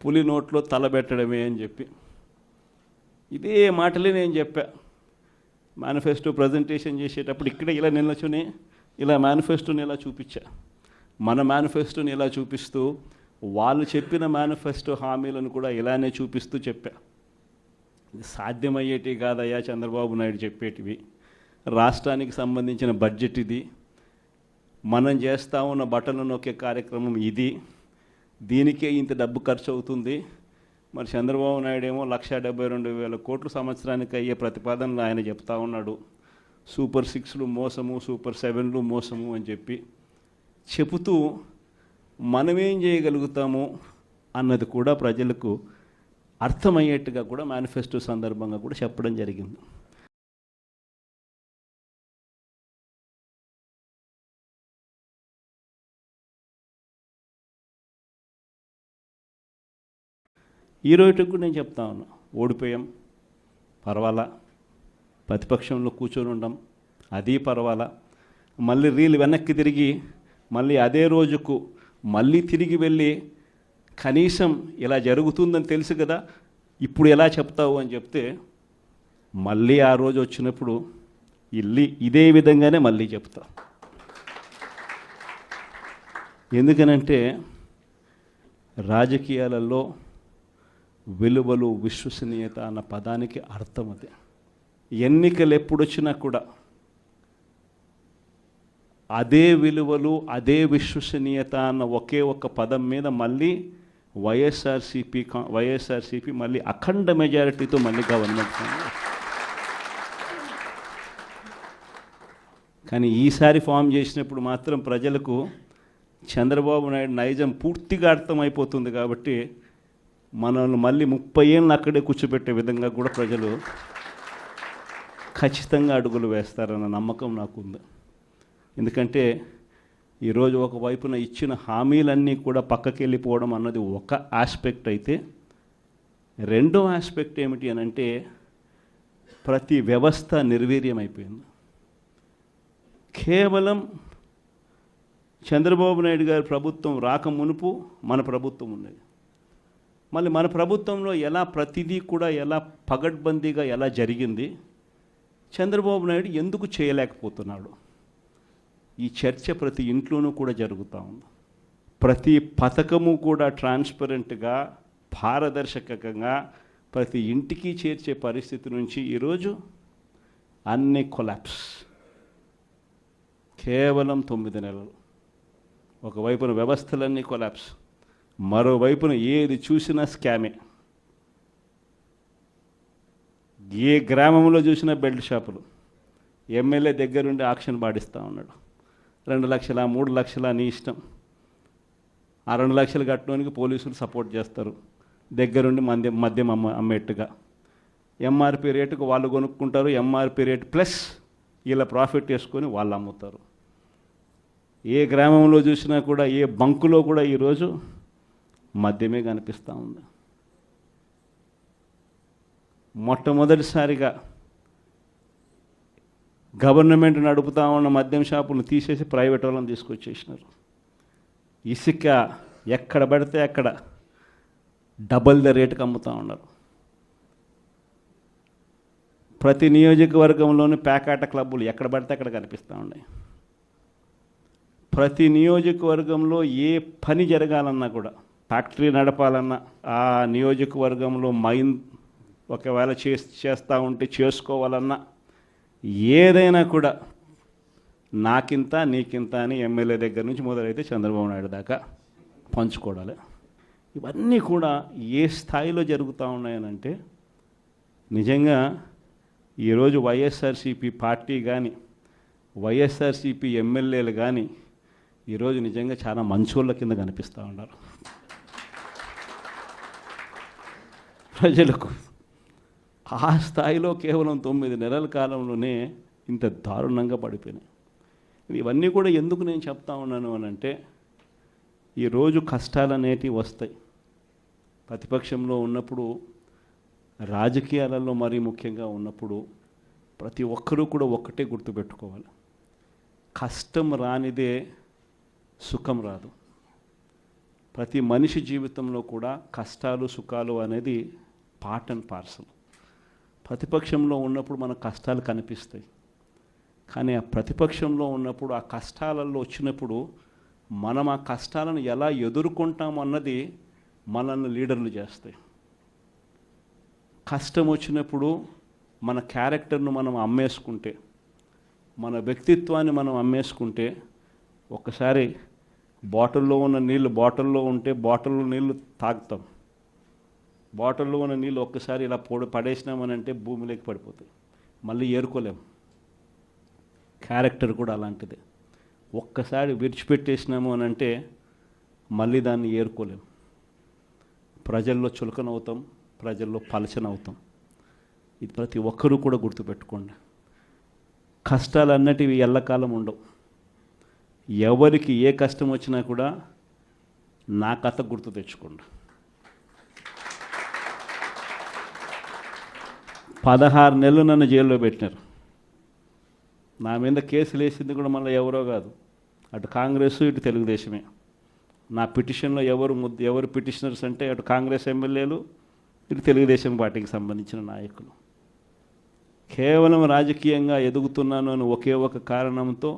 పులి నోట్లో తలబెట్టడమే అని చెప్పి. ఇదే మాటలే నేను చెప్పా మేనిఫెస్టో ప్రజెంటేషన్ చేసేటప్పుడు. ఇక్కడ ఇలా నిల్చుని ఇలా మేనిఫెస్టోని ఇలా చూపించా, మన మేనిఫెస్టోని ఇలా చూపిస్తూ వాళ్ళు చెప్పిన మేనిఫెస్టో హామీలను కూడా ఇలానే చూపిస్తూ చెప్పా. ఇది సాధ్యమయ్యేటివి కాదయ్యా చంద్రబాబు నాయుడు చెప్పేటివి. రాష్ట్రానికి సంబంధించిన బడ్జెట్ ఇది, మనం చేస్తూ ఉన్న బటన్లు నొక్కే కార్యక్రమం ఇది, దీనికే ఇంత డబ్బు ఖర్చు అవుతుంది. మరి చంద్రబాబు నాయుడు ఏమో 1,72,000 కోట్లు సంవత్సరానికి అయ్యే ప్రతిపాదనలు ఆయన చెప్తా ఉన్నాడు. సూపర్ 6లు మోసము, సూపర్ 7లు మోసము అని చెప్పి చెబుతూ మనమేం చేయగలుగుతాము అన్నది కూడా ప్రజలకు అర్థమయ్యేట్టుగా కూడా మేనిఫెస్టో సందర్భంగా కూడా చెప్పడం జరిగింది. ఈ రోజుకి కూడా నేను చెప్తా ఉన్నా, ఓడిపోయాం పర్వాలా, ప్రతిపక్షంలో కూర్చొని ఉండం అది పర్వాలా, మళ్ళీ రీలు వెనక్కి తిరిగి మళ్ళీ అదే రోజుకు మళ్ళీ తిరిగి వెళ్ళి కనీసం ఇలా జరుగుతుందని తెలుసు కదా ఇప్పుడు ఎలా చెప్తావు అని చెప్తే మళ్ళీ ఆ రోజు వచ్చినప్పుడు ఇదే విధంగానే మళ్ళీ చెప్తా. ఎందుకనంటే రాజకీయాలలో విలువలు, విశ్వసనీయత అన్న పదానికి అర్థం అదే. ఎన్నికలు ఎప్పుడొచ్చినా కూడా అదే విలువలు, అదే విశ్వసనీయత అన్న ఒకే ఒక్క పదం మీద మళ్ళీ వైఎస్ఆర్సీపీ మళ్ళీ అఖండ మెజారిటీతో మళ్ళీ గవర్నమెంట్. కానీ ఈసారి ఫామ్ చేసినప్పుడు మాత్రం ప్రజలకు చంద్రబాబు నాయుడు నైజం పూర్తిగా అర్థమైపోతుంది. కాబట్టి మనల్ని మళ్ళీ 30 ఏళ్ళు అక్కడే కూర్చోబెట్టే విధంగా కూడా ప్రజలు ఖచ్చితంగా అడుగులు వేస్తారన్న నమ్మకం నాకుంది. ఎందుకంటే ఈరోజు ఒకవైపున ఇచ్చిన హామీలన్నీ కూడా పక్కకి వెళ్ళిపోవడం అన్నది ఒక ఆస్పెక్ట్ అయితే, రెండో ఆస్పెక్ట్ ఏమిటి అని అంటే ప్రతి వ్యవస్థ నిర్వీర్యమైపోయింది. కేవలం చంద్రబాబు నాయుడు గారి ప్రభుత్వం రాకమునుపు మన ప్రభుత్వం ఉన్నది. మళ్ళీ మన ప్రభుత్వంలో ఎలా ప్రతిదీ కూడా ఎలా పగడ్బందీగా ఎలా జరిగింది, చంద్రబాబు నాయుడు ఎందుకు చేయలేకపోతున్నాడు, ఈ చర్చ ప్రతి ఇంట్లోనూ కూడా జరుగుతూ ఉంది. ప్రతి పథకము కూడా ట్రాన్స్పరెంట్గా, పారదర్శకంగా ప్రతి ఇంటికి చేర్చే పరిస్థితి నుంచి ఈరోజు అన్ని కొలాప్స్. కేవలం 9 నెలలు. ఒకవైపున వ్యవస్థలన్నీ కొలాప్స్, మరోవైపున ఏది చూసినా స్కామే. ఏ గ్రామంలో చూసినా బెల్ట్ షాపులు. ఎమ్మెల్యే దగ్గరుండి ఆక్షన్ పాడిస్తూ ఉన్నాడు. 2 లక్షల 3 లక్షల నీ ఇష్టం. ఆ 2 లక్షలు కట్టడానికి పోలీసులు సపోర్ట్ చేస్తారు, దగ్గరుండి మద్యం అమ్మేట్టుగా. ఎంఆర్పి రేటుకు వాళ్ళు కొనుక్కుంటారు, ఎంఆర్పి రేటు ప్లస్ ఇలా ప్రాఫిట్ చేసుకొని వాళ్ళు అమ్ముతారు. ఏ గ్రామంలో చూసినా కూడా, ఏ బంకులో కూడా ఈరోజు మద్యమే కనిపిస్తూ ఉంది. మొట్టమొదటిసారిగా గవర్నమెంట్ నడుపుతా ఉన్న మద్యం షాపులను తీసేసి ప్రైవేట్ వాళ్ళని తీసుకొచ్చేసినారు. ఇసుక ఎక్కడ పడితే అక్కడ డబల్ ద రేటుకి అమ్ముతూ ఉన్నారు. ప్రతి నియోజకవర్గంలోని పేకాట క్లబ్బులు ఎక్కడ పడితే అక్కడ కనిపిస్తూ ఉన్నాయి. ప్రతి నియోజకవర్గంలో ఏ పని జరగాలన్నా కూడా, ఫ్యాక్టరీ నడపాలన్నా, ఆ నియోజకవర్గంలో మైన్ ఒకవేళ చేస్తూ ఉంటే చేసుకోవాలన్నా, ఏదైనా కూడా నాకింత నీకింత అని ఎమ్మెల్యే దగ్గర నుంచి మొదలైతే చంద్రబాబు నాయుడు దాకా పంచుకోవడాలి. ఇవన్నీ కూడా ఏ స్థాయిలో జరుగుతూ ఉన్నాయనంటే, నిజంగా ఈరోజు వైఎస్ఆర్సీపీ పార్టీ కానీ, వైఎస్ఆర్సీపీ ఎమ్మెల్యేలు కానీ ఈరోజు నిజంగా చాలా మంచోళ్ళ కింద కనిపిస్తూ ఉన్నారు. ప్రజలకు ఆ స్థాయిలో కేవలం 9 నెలల కాలంలోనే ఇంత దారుణంగా పడిపోయినాయి. ఇవన్నీ కూడా ఎందుకు నేను చెప్తా ఉన్నాను అనంటే, ఈరోజు కష్టాలు అనేటివి వస్తాయి. ప్రతిపక్షంలో ఉన్నప్పుడు, రాజకీయాలలో మరీ ముఖ్యంగా ఉన్నప్పుడు ప్రతి ఒక్కరూ కూడా ఒక్కటే గుర్తుపెట్టుకోవాలి, కష్టం రానిదే సుఖం రాదు. ప్రతి మనిషి జీవితంలో కూడా కష్టాలు సుఖాలు అనేది పార్ట్ అండ్ పార్సల్. ప్రతిపక్షంలో ఉన్నప్పుడు మన కష్టాలు కనిపిస్తాయి, కానీ ఆ ప్రతిపక్షంలో ఉన్నప్పుడు, ఆ కష్టాలలో వచ్చినప్పుడు మనం ఆ కష్టాలను ఎలా ఎదుర్కొంటాం అన్నది మనల్ని లీడర్లు చేస్తాయి. కష్టం వచ్చినప్పుడు మన క్యారెక్టర్ను మనం అమ్మేసుకుంటే, మన వ్యక్తిత్వాన్ని మనం అమ్మేసుకుంటే, ఒక్కసారి బాటిల్లో ఉన్న నీళ్ళు బాటిల్లో ఉంటే బాటిల్లో నీళ్ళు తాగుతాం. బాటిల్లో ఉన్న నీళ్ళు ఒక్కసారి ఇలా పడేసినామనంటే భూమిలోకి పడిపోతాయి, మళ్ళీ ఏరుకోలేం. క్యారెక్టర్ కూడా అలాంటిదే. ఒక్కసారి విడిచిపెట్టేసినాము అని అంటే మళ్ళీ దాన్ని ఏరుకోలేం. ప్రజల్లో చులకనవుతాం, ప్రజల్లో పలచనవుతాం. ఇది ప్రతి ఒక్కరూ కూడా గుర్తుపెట్టుకోండి. కష్టాలు అన్నటివి ఎల్లకాలం ఉండవు. ఎవరికి ఏ కష్టం వచ్చినా కూడా నా కథ గుర్తు తెచ్చుకోండి. 16 నెలలు నన్ను జైల్లో పెట్టినారు. నా మీద కేసులు వేసింది కూడా మళ్ళీ ఎవరో కాదు, అటు కాంగ్రెస్ ఇటు తెలుగుదేశమే. నా పిటిషన్లో ఎవరు పిటిషనర్స్ అంటే అటు కాంగ్రెస్ ఎమ్మెల్యేలు, ఇటు తెలుగుదేశం పార్టీకి సంబంధించిన నాయకులు. కేవలం రాజకీయంగా ఎదుగుతున్నాను అని ఒకే ఒక కారణంతో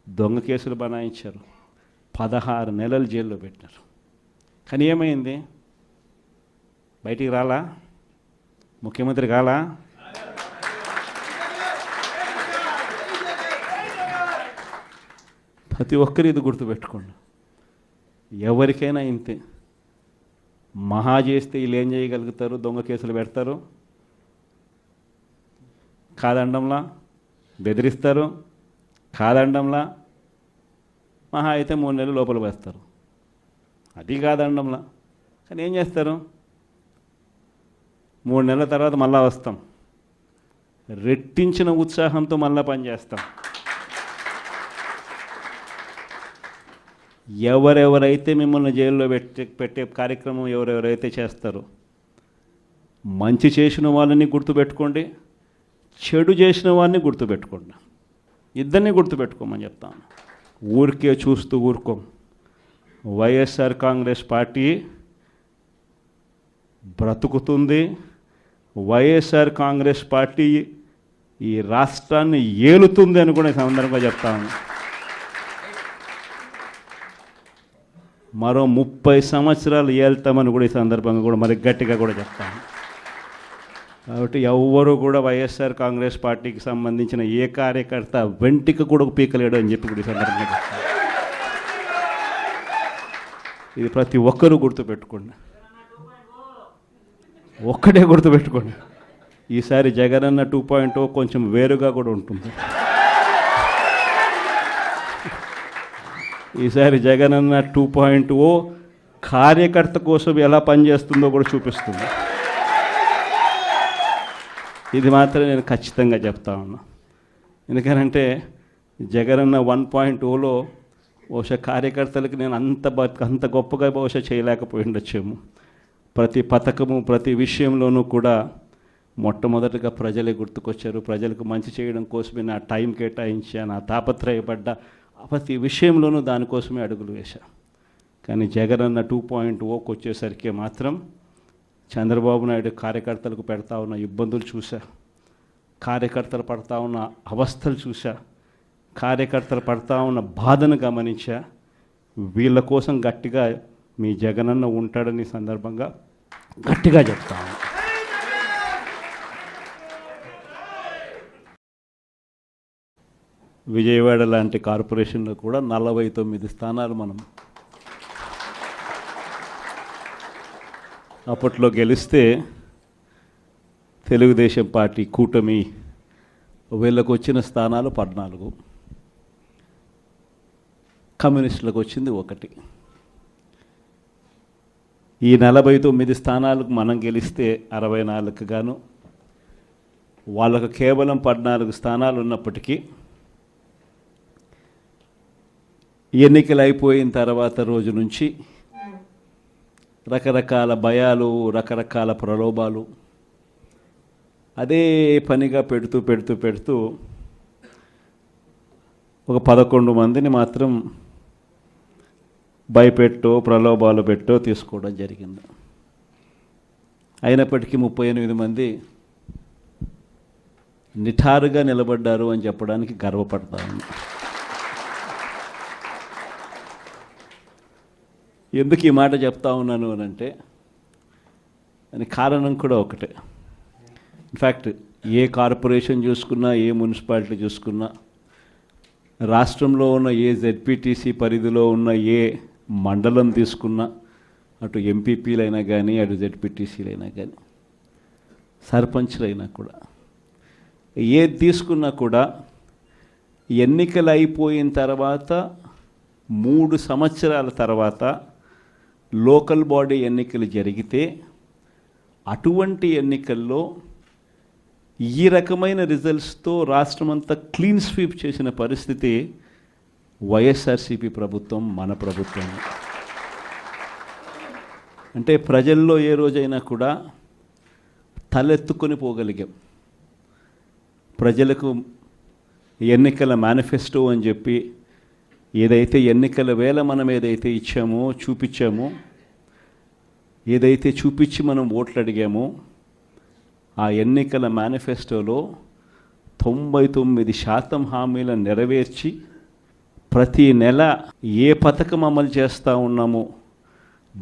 దొంగ కేసులు బనాయించారు. 16 నెలలు జైల్లో పెట్టినారు. కానీ ఏమైంది? బయటికి రాలా? ముఖ్యమంత్రి కాలా? ప్రతి ఒక్కరు ఇది గుర్తుపెట్టుకోండి. ఎవరికైనా ఇంతే. మహా చేస్తే వీళ్ళు ఏం చేయగలుగుతారు? దొంగ కేసులు పెడతారు, కాదండంలా బెదిరిస్తారు, కాదండంలా మహా అయితే 3 నెలలు లోపల వేస్తారు, అది కాదండంలా. కానీ ఏం చేస్తారు? 3 నెలల తర్వాత మళ్ళా వస్తాం, రెట్టించిన ఉత్సాహంతో మళ్ళా పనిచేస్తాం. ఎవరెవరైతే మిమ్మల్ని జైల్లో పెట్టే కార్యక్రమం ఎవరెవరైతే చేస్తారో, మంచి చేసిన వాళ్ళని గుర్తుపెట్టుకోండి, చెడు చేసిన వాడిని గుర్తుపెట్టుకోండి. ఇద్దరిని గుర్తుపెట్టుకోమని చెప్తాను. ఊరికే చూస్తూ ఊరుకోం. వైఎస్ఆర్ కాంగ్రెస్ పార్టీ బ్రతుకుతుంది. వైఎస్ఆర్ కాంగ్రెస్ పార్టీ ఈ రాష్ట్రాన్ని ఏలుతుంది అని కూడా సందర్భంగా చెప్తాను. మరో 30 సంవత్సరాలు ఏళ్తామని కూడా ఈ సందర్భంగా కూడా మరి గట్టిగా కూడా చెప్తాను. కాబట్టి ఎవ్వరూ కూడా వైఎస్ఆర్ కాంగ్రెస్ పార్టీకి సంబంధించిన ఏ కార్యకర్త వెంటికి కూడా పీకలేడు అని చెప్పి కూడా ఈ సందర్భంగా ఇది ప్రతి ఒక్కరూ గుర్తుపెట్టుకోండి, ఒక్కటే గుర్తుపెట్టుకోండి. ఈసారి జగనన్న 2.0 కొంచెం వేరుగా కూడా ఉంటుంది. ఈసారి జగనన్న 2.0 కార్యకర్త కోసం ఎలా పనిచేస్తుందో కూడా చూపిస్తుంది. ఇది మాత్రం నేను ఖచ్చితంగా చెప్తా ఉన్నా. ఎందుకనంటే జగనన్న 1.0లో బహుశా కార్యకర్తలకు నేను అంత గొప్పగా బహుశా చేయలేకపోయి ఉండొచ్చేమో. ప్రతి పథకము ప్రతి విషయంలోనూ కూడా మొట్టమొదటిగా ప్రజలే గుర్తుకొచ్చారు. ప్రజలకు మంచి చేయడం కోసమే నా టైం కేటాయించా, నా తాపత్రయపడ్డా, ప్రతి విషయంలోనూ దానికోసమే అడుగులు వేశా. కానీ జగనన్న 2.0కి వచ్చేసరికి మాత్రం చంద్రబాబు నాయుడు కార్యకర్తలకు పెడతా ఉన్న ఇబ్బందులు చూసా, కార్యకర్తలు పడతా ఉన్న అవస్థలు చూసా, కార్యకర్తలు పడతా ఉన్న బాధను గమనించా. వీళ్ళ కోసం గట్టిగా మీ జగనన్న ఉంటాడని సందర్భంగా గట్టిగా చెప్తాను. విజయవాడ లాంటి కార్పొరేషన్లో కూడా 49 స్థానాలు మనం అప్పట్లో గెలిస్తే తెలుగుదేశం పార్టీ కూటమి వీళ్ళకు వచ్చిన స్థానాలు 14, కమ్యూనిస్టులకు వచ్చింది 1. ఈ 49 స్థానాలకు మనం గెలిస్తే 64కు గాను వాళ్ళకు కేవలం 14 స్థానాలు ఉన్నప్పటికీ ఎన్నికలు అయిపోయిన తర్వాత రోజు నుంచి రకరకాల భయాలు, రకరకాల ప్రలోభాలు అదే పనిగా పెడుతూ ఒక 11 మందిని మాత్రం భయపెట్టో ప్రలోభాలు పెట్టో తీసుకోవడం జరిగింది. అయినప్పటికీ 38 మంది నిఠారుగా నిలబడ్డారు అని చెప్పడానికి గర్వపడతాను. ఎందుకు ఈ మాట చెప్తా ఉన్నాను అని అంటే దానికి కారణం కూడా ఒకటే. ఇన్ఫ్యాక్ట్ ఏ కార్పొరేషన్ చూసుకున్నా, ఏ మున్సిపాలిటీ చూసుకున్నా, రాష్ట్రంలో ఉన్న ఏ జెడ్పీటీసీ పరిధిలో ఉన్న ఏ మండలం తీసుకున్నా, అటు ఎంపీపీలైనా కానీ, అటు జెడ్పీటీసీలైనా కానీ, సర్పంచ్లైనా కూడా, ఏది తీసుకున్నా కూడా ఎన్నికలు అయిపోయిన తర్వాత 3 సంవత్సరాల తర్వాత లోకల్ బాడీ ఎన్నికలు జరిగితే అటువంటి ఎన్నికల్లో ఈ రకమైన రిజల్ట్స్తో రాష్ట్రమంతా క్లీన్ స్వీప్ చేసిన పరిస్థితి వైఎస్ఆర్సీపీ ప్రభుత్వం, మన ప్రభుత్వం. అంటే ప్రజల్లో ఏ రోజైనా కూడా తలెత్తుకొని పోగలిగాం. ప్రజలకు ఎన్నికల మేనిఫెస్టో అని చెప్పి ఏదైతే ఎన్నికల వేళ మనం ఏదైతే ఇచ్చామో, చూపించామో, ఏదైతే చూపించి మనం ఓట్లు అడిగామో, ఆ ఎన్నికల మేనిఫెస్టోలో 99% హామీలను నెరవేర్చి ప్రతి నెల ఏ పథకం అమలు చేస్తూ ఉన్నామో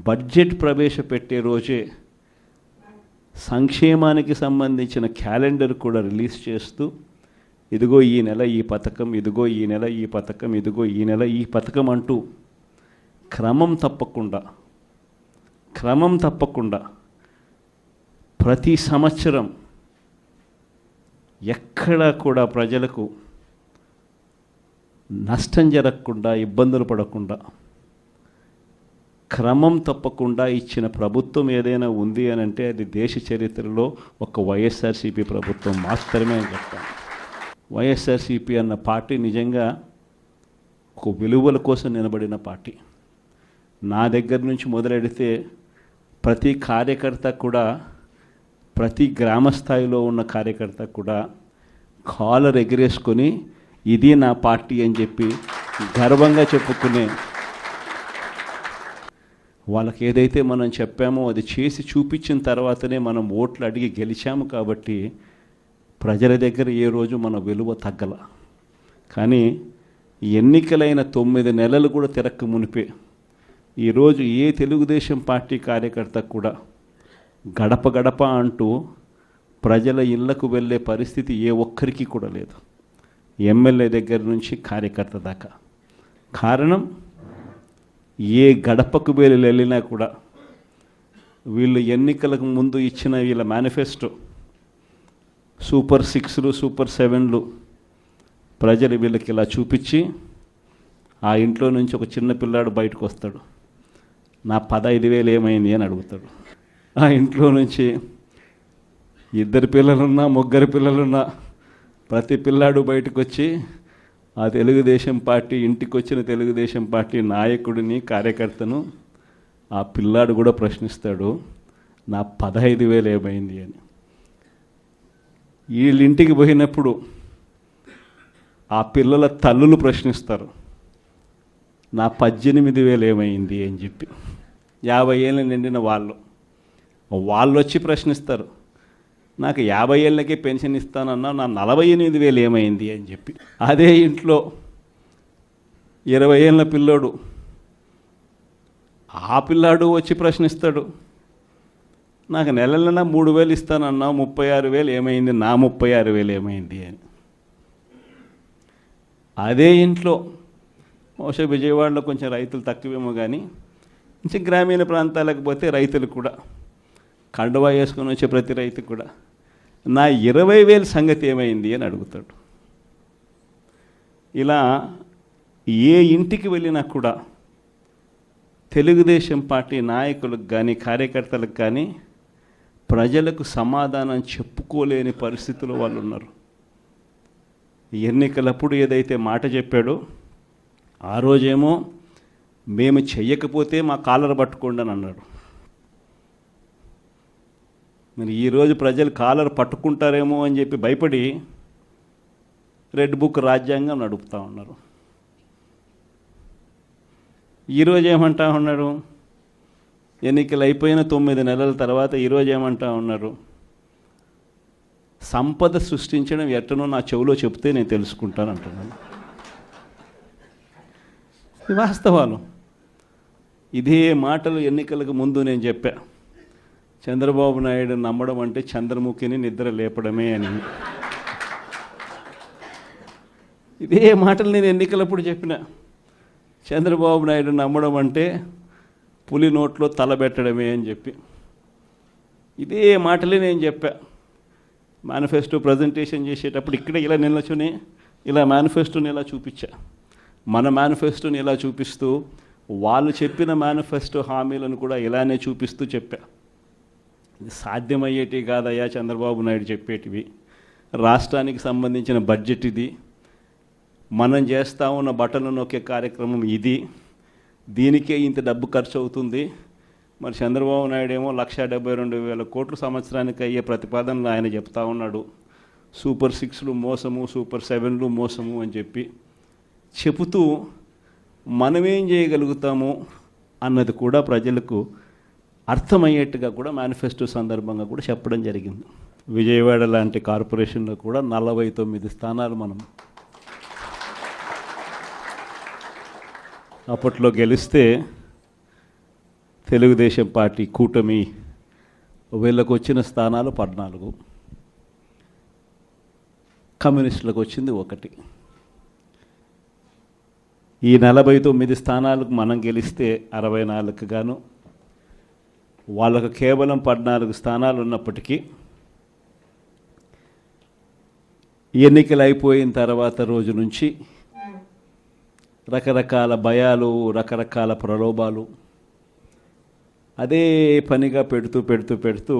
బడ్జెట్ ప్రవేశపెట్టే రోజే సంక్షేమానికి సంబంధించిన క్యాలెండర్ కూడా రిలీజ్ చేస్తూ, ఇదిగో ఈ నెల ఈ పథకం, ఇదిగో ఈ నెల ఈ పథకం, ఇదిగో ఈ నెల ఈ పథకం అంటూ క్రమం తప్పకుండా ప్రతి సంవత్సరం ఎక్కడా కూడా ప్రజలకు నష్టం జరగకుండా, ఇబ్బందులు పడకుండా, క్రమం తప్పకుండా ఇచ్చిన ప్రభుత్వం ఏదైనా ఉంది అని అంటే అది దేశ చరిత్రలో ఒక వైఎస్ఆర్సీపీ ప్రభుత్వం మాత్రమే అని చెప్తాను. వైఎస్ఆర్సీపీ అన్న పార్టీ నిజంగా ఒక విలువల కోసం నిలబడిన పార్టీ. నా దగ్గర నుంచి మొదలెడితే ప్రతి కార్యకర్త కూడా, ప్రతి గ్రామ స్థాయిలో ఉన్న కార్యకర్త కూడా కాలర్ ఎగిరేసుకొని ఇది నా పార్టీ అని చెప్పి గర్వంగా చెప్పుకునే వాళ్ళకి ఏదైతే మనం చెప్పామో అది చేసి చూపించిన తర్వాతనే మనం ఓట్లు అడిగి గెలిచాము. కాబట్టి ప్రజల దగ్గర ఏ రోజు మన విలువ తగ్గల. కానీ ఎన్నికలైన 9 నెలలు కూడా తిరక్క మునిపే ఈరోజు ఏ తెలుగుదేశం పార్టీ కార్యకర్త కూడా గడప గడప అంటూ ప్రజల ఇళ్లకు వెళ్ళే పరిస్థితి ఏ ఒక్కరికి కూడా లేదు, ఎమ్మెల్యే దగ్గర నుంచి కార్యకర్త దాకా. కారణం, ఏ గడపకు వెళ్ళినా కూడా వీళ్ళు ఎన్నికలకు ముందు ఇచ్చిన వీళ్ళ మేనిఫెస్టో సూపర్ 6లు సూపర్ 7లు ప్రజలు వీళ్ళకి ఇలా చూపించి, ఆ ఇంట్లో నుంచి ఒక చిన్న పిల్లాడు బయటకు వస్తాడు, నా 15,000 ఏమైంది అని అడుగుతాడు. ఆ ఇంట్లో నుంచి 2 పిల్లలున్నా 3 పిల్లలున్నా ప్రతి పిల్లాడు బయటకు వచ్చి ఆ తెలుగుదేశం పార్టీ ఇంటికి వచ్చిన తెలుగుదేశం పార్టీ నాయకుడిని కార్యకర్తను ఆ పిల్లాడు కూడా ప్రశ్నిస్తాడు, నా 15,000 ఏమైంది అని. వీళ్ళింటికి పోయినప్పుడు ఆ పిల్లల తల్లులు ప్రశ్నిస్తారు, నా 18,000 ఏమైంది అని చెప్పి. 50 ఏళ్ళు నిండిన వాళ్ళు వచ్చి ప్రశ్నిస్తారు, నాకు 50 ఏళ్ళకే పెన్షన్ ఇస్తానన్నా నా 48,000 ఏమైంది అని చెప్పి. అదే ఇంట్లో 20 ఏళ్ళ పిల్లోడు, ఆ పిల్లాడు వచ్చి ప్రశ్నిస్తాడు, నాకు నెలలైనా 3,000 ఇస్తానన్నా 36,000 ఏమైంది, నా 36,000 ఏమైంది అని. అదే ఇంట్లో బహుశా విజయవాడలో కొంచెం రైతులు తక్కువేమో కానీ కొంచెం గ్రామీణ ప్రాంతాలకు పోతే రైతులు కూడా కండువా వేసుకొని వచ్చే ప్రతి రైతు కూడా నా 20,000 సంగతి ఏమైంది అని అడుగుతాడు. ఇలా ఏ ఇంటికి వెళ్ళినా కూడా తెలుగుదేశం పార్టీ నాయకులకు కానీ కార్యకర్తలకు కానీ ప్రజలకు సమాధానం చెప్పుకోలేని పరిస్థితుల్లో వాళ్ళు ఉన్నారు. ఎన్నికలప్పుడు ఏదైతే మాట చెప్పాడో ఆ రోజేమో మేము చెయ్యకపోతే మా కాలర్ పట్టుకోండి అని అన్నాడు. మరి ఈరోజు ప్రజలు కాలర్ పట్టుకుంటారేమో అని చెప్పి భయపడి రెడ్ బుక్ రాజ్యాంగం నడుపుతూ ఉన్నారు. ఈరోజు ఏమంటా ఉన్నారు, ఎన్నికలు అయిపోయిన 9 నెలల తర్వాత ఈరోజు ఏమంటా ఉన్నారు, సంపద సృష్టించడం ఎట్టనో నా చెవిలో చెప్తే నేను తెలుసుకుంటాను అంటున్నాను. వాస్తవాలు. ఇదే మాటలు ఎన్నికలకు ముందు నేను చెప్పా, చంద్రబాబు నాయుడు నమ్మడం అంటే చంద్రముఖిని నిద్ర లేపడమే అని. ఇదే మాటలు నేను ఎన్నికలప్పుడు చెప్పిన, చంద్రబాబు నాయుడు నమ్మడం అంటే పులి నోట్లో తలబెట్టడమే అని చెప్పి. ఇదే మాటలే నేను చెప్పా మేనిఫెస్టో ప్రజెంటేషన్ చేసేటప్పుడు. ఇక్కడ ఇలా నిలచుని ఇలా మేనిఫెస్టోని ఇలా చూపించా, మన మేనిఫెస్టోని ఇలా చూపిస్తూ వాళ్ళు చెప్పిన మేనిఫెస్టో హామీలను కూడా ఇలానే చూపిస్తూ చెప్పా. ఇది సాధ్యమయ్యేటివి కాదయ్యా చంద్రబాబు నాయుడు చెప్పేటివి, రాష్ట్రానికి సంబంధించిన బడ్జెట్ ఇది, మనం చేస్తూ ఉన్న బట్టలు నొక్కే కార్యక్రమం ఇది, దీనికే ఇంత డబ్బు ఖర్చు అవుతుంది. మరి చంద్రబాబు నాయుడు ఏమో 1,72,000 కోట్లు సంవత్సరానికి అయ్యే ప్రతిపాదనలు ఆయన చెప్తా ఉన్నాడు. సూపర్ 6లు మోసము, సూపర్ 7లు మోసము అని చెప్పి చెబుతూ మనమేం చేయగలుగుతాము అన్నది కూడా ప్రజలకు అర్థమయ్యేట్టుగా కూడా మేనిఫెస్టో సందర్భంగా కూడా చెప్పడం జరిగింది. విజయవాడ లాంటి కార్పొరేషన్లో కూడా 49 స్థానాలు మనం అప్పట్లో గెలిస్తే తెలుగుదేశం పార్టీ కూటమి వీళ్ళకు వచ్చిన స్థానాలు 14, కమ్యూనిస్టులకు వచ్చింది 1. ఈ 49 స్థానాలకు మనం గెలిస్తే 64 గాను వాళ్ళకు కేవలం 14 స్థానాలు ఉన్నప్పటికీ ఎన్నికలు అయిపోయిన తర్వాత రోజు నుంచి రకరకాల భయాలు, రకరకాల ప్రలోభాలు అదే పనిగా పెడుతూ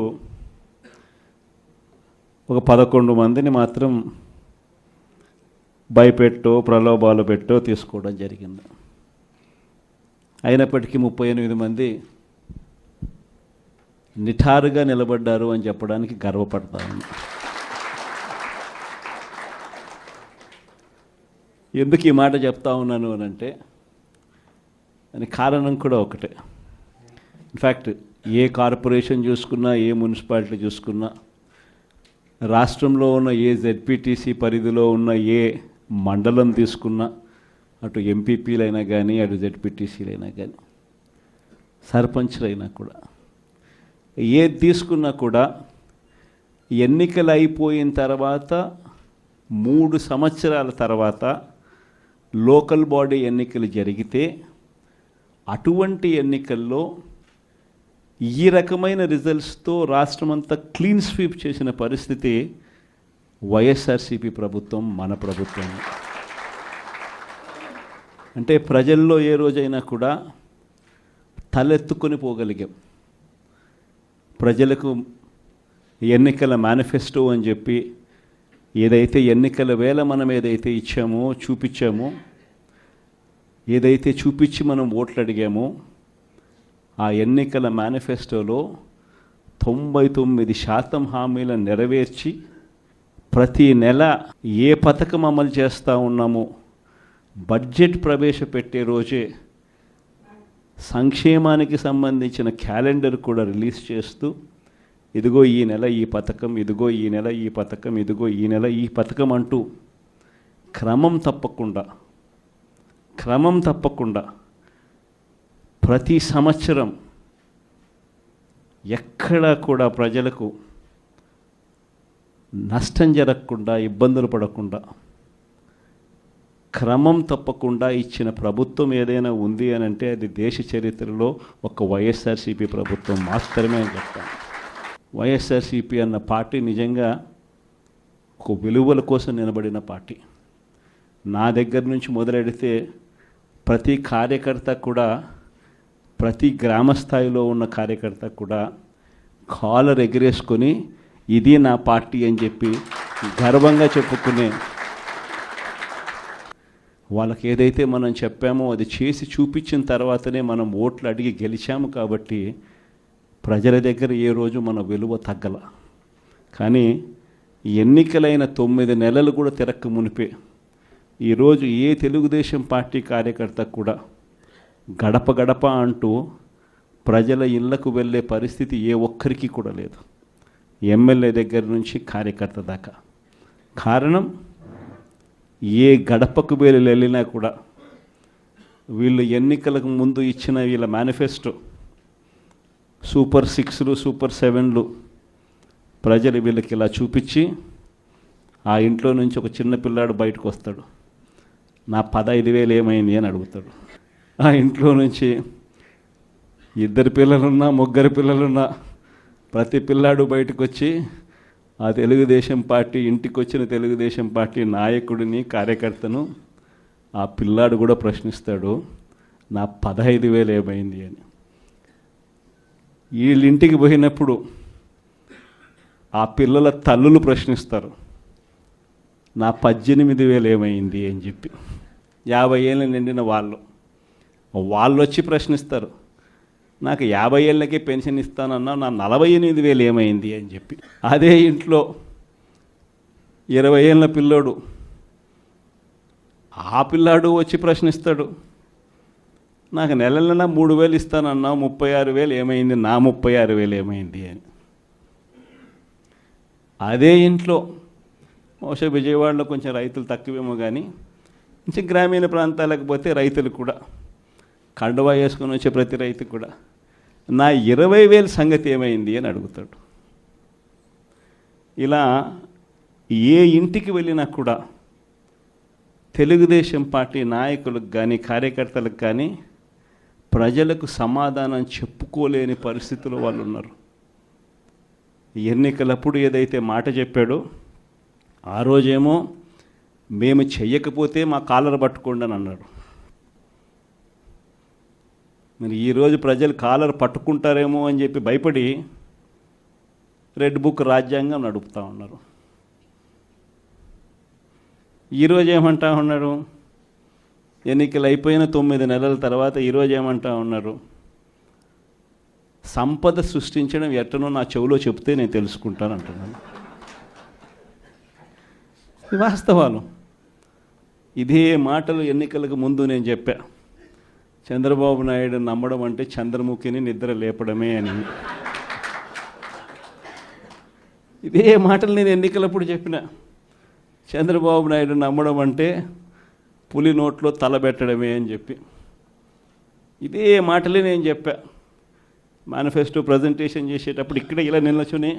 ఒక 11 మందిని మాత్రం భయపెట్టో ప్రలోభాలు పెట్టో తీసుకోవడం జరిగింది. అయినప్పటికీ 38 మంది నిఠారుగా నిలబడ్డారు అని చెప్పడానికి గర్వపడతాను. ఎందుకు ఈ మాట చెప్తా ఉన్నాను అని అంటే దానికి కారణం కూడా ఒకటే. ఇన్ఫ్యాక్ట్ ఏ కార్పొరేషన్ చూసుకున్నా, ఏ మున్సిపాలిటీ చూసుకున్నా, రాష్ట్రంలో ఉన్న ఏ జెడ్పీటీసీ పరిధిలో ఉన్న ఏ మండలం తీసుకున్నా, అటు ఎంపీపీలైనా కానీ అటు జెడ్పీటీసీలైనా కానీ సర్పంచ్లైనా కూడా ఏది తీసుకున్నా కూడా ఎన్నికలు అయిపోయిన తర్వాత 3 సంవత్సరాల తర్వాత లోకల్ బాడీ ఎన్నికలు జరిగితే అటువంటి ఎన్నికల్లో ఈ రకమైన రిజల్ట్స్తో రాష్ట్రమంతా క్లీన్ స్వీప్ చేసిన పరిస్థితి వైఎస్ఆర్సీపీ ప్రభుత్వం, మన ప్రభుత్వం. అంటే ప్రజల్లో ఏ రోజైనా కూడా తలెత్తుకొని పోగలిగాం. ప్రజలకు ఎన్నికల మేనిఫెస్టో అని చెప్పి ఏదైతే ఎన్నికల వేళ మనం ఏదైతే ఇచ్చామో, చూపించామో, ఏదైతే చూపించి మనం ఓట్లు అడిగామో, ఆ ఎన్నికల మేనిఫెస్టోలో 99% హామీలను నెరవేర్చి ప్రతి నెల ఏ పథకం అమలు చేస్తూ ఉన్నామో బడ్జెట్ ప్రవేశపెట్టే రోజే సంక్షేమానికి సంబంధించిన క్యాలెండర్ కూడా రిలీజ్ చేస్తూ ఇదిగో ఈ నెల ఈ పథకం, ఇదిగో ఈ నెల ఈ పథకం, ఇదిగో ఈ నెల ఈ పథకం అంటూ క్రమం తప్పకుండా ప్రతి సంవత్సరం ఎక్కడా కూడా ప్రజలకు నష్టం జరగకుండా, ఇబ్బందులు పడకుండా క్రమం తప్పకుండా ఇచ్చిన ప్రభుత్వం ఏదైనా ఉంది అని అంటే అది దేశ చరిత్రలో ఒక వైఎస్ఆర్సీపీ ప్రభుత్వం మాత్రమే అని చెప్తాను. వైఎస్ఆర్సీపీ అన్న పార్టీ నిజంగా ఒక విలువల కోసం నిలబడిన పార్టీ. నా దగ్గర నుంచి మొదలెడితే ప్రతి కార్యకర్త కూడా, ప్రతి గ్రామ స్థాయిలో ఉన్న కార్యకర్త కూడా కాలర్ ఎగిరేసుకొని ఇది నా పార్టీ అని చెప్పి గర్వంగా చెప్పుకునే, వాళ్ళకి ఏదైతే మనం చెప్పామో అది చేసి చూపించిన తర్వాతనే మనం ఓట్లు అడిగి గెలిచాము. కాబట్టి ప్రజల దగ్గర ఏ రోజు మన విలువ తగ్గల. కానీ ఎన్నికలైన 9 నెలలు కూడా తిరక్క మునిపే ఈరోజు ఏ తెలుగుదేశం పార్టీ కార్యకర్త కూడా గడప గడప అంటూ ప్రజల ఇళ్లకు వెళ్ళే పరిస్థితి ఏ ఒక్కరికి కూడా లేదు, ఎమ్మెల్యే దగ్గర నుంచి కార్యకర్త దాకా. కారణం ఏ గడపకు వెళ్ళినా కూడా వీళ్ళు ఎన్నికలకు ముందు ఇచ్చిన వీళ్ళ మేనిఫెస్టో సూపర్ 6లు, సూపర్ 7లు ప్రజలు వీళ్ళకి ఇలా చూపించి ఆ ఇంట్లో నుంచి ఒక చిన్న పిల్లాడు బయటకు వస్తాడు, నా 15,000 ఏమైంది అని అడుగుతాడు. ఆ ఇంట్లో నుంచి 2 పిల్లలున్నా 3 పిల్లలున్నా ప్రతి పిల్లాడు బయటకు వచ్చి ఆ తెలుగుదేశం పార్టీ ఇంటికి వచ్చిన తెలుగుదేశం పార్టీ నాయకుడిని, కార్యకర్తను ఆ పిల్లాడు కూడా ప్రశ్నిస్తాడు, నా 15,000 ఏమైంది అని. వీళ్ళింటికి పోయినప్పుడు ఆ పిల్లల తల్లులు ప్రశ్నిస్తారు, నా 18,000 ఏమైంది అని చెప్పి. 50 ఏళ్ళు నిండిన వాళ్ళు వచ్చి ప్రశ్నిస్తారు, నాకు 50 ఏళ్ళకే పెన్షన్ ఇస్తానన్నా నా 48,000 ఏమైంది అని చెప్పి. అదే ఇంట్లో 20 ఏళ్ళ పిల్లోడు, ఆ పిల్లాడు వచ్చి ప్రశ్నిస్తాడు, నాకు నెల 3,000 ఇస్తానన్నా 36,000 ఏమైంది, నా 36,000 ఏమైంది అని. అదే ఇంట్లో బహుశా విజయవాడలో కొంచెం రైతులు తక్కువేమో కానీ కొంచెం గ్రామీణ ప్రాంతాలకు పోతే రైతులు కూడా కండువా వేసుకొని వచ్చే ప్రతి రైతు కూడా నా 20,000 సంగతి ఏమైంది అని అడుగుతాడు. ఇలా ఏ ఇంటికి వెళ్ళినా కూడా తెలుగుదేశం పార్టీ నాయకులకు కానీ కార్యకర్తలకు కానీ ప్రజలకు సమాధానం చెప్పుకోలేని పరిస్థితుల్లో వాళ్ళు ఉన్నారు. ఎన్నికలప్పుడు ఏదైతే మాట చెప్పాడో ఆ రోజేమో మేము చెయ్యకపోతే మా కాలర్ పట్టుకోండి అని అన్నాడు. మరి ఈరోజు ప్రజలు కాలర్ పట్టుకుంటారేమో అని చెప్పి భయపడి రెడ్ బుక్ రాజ్యాంగం నడుపుతూ ఉన్నారు. ఈరోజు ఏమంటా ఉన్నారు, ఎన్నికలు అయిపోయిన 9 నెలల తర్వాత ఈరోజు ఏమంటా ఉన్నారు, సంపద సృష్టించడం ఎట్టనో నా చెవిలో చెప్తే నేను తెలుసుకుంటాను అంటున్నాను. వాస్తవాలు. ఇదే మాటలు ఎన్నికలకు ముందు నేను చెప్పా, చంద్రబాబు నాయుడు నమ్మడం అంటే చంద్రముఖిని నిద్ర లేపడమే అని. ఇదే మాటలు నేను ఎన్నికలప్పుడు చెప్పిన, చంద్రబాబు నాయుడు నమ్మడం అంటే పులి నోట్లో తలబెట్టడమే అని చెప్పి. ఇదే మాటలే నేను చెప్పా మేనిఫెస్టో ప్రజెంటేషన్ చేసేటప్పుడు. ఇక్కడ ఇలా నిల్చుని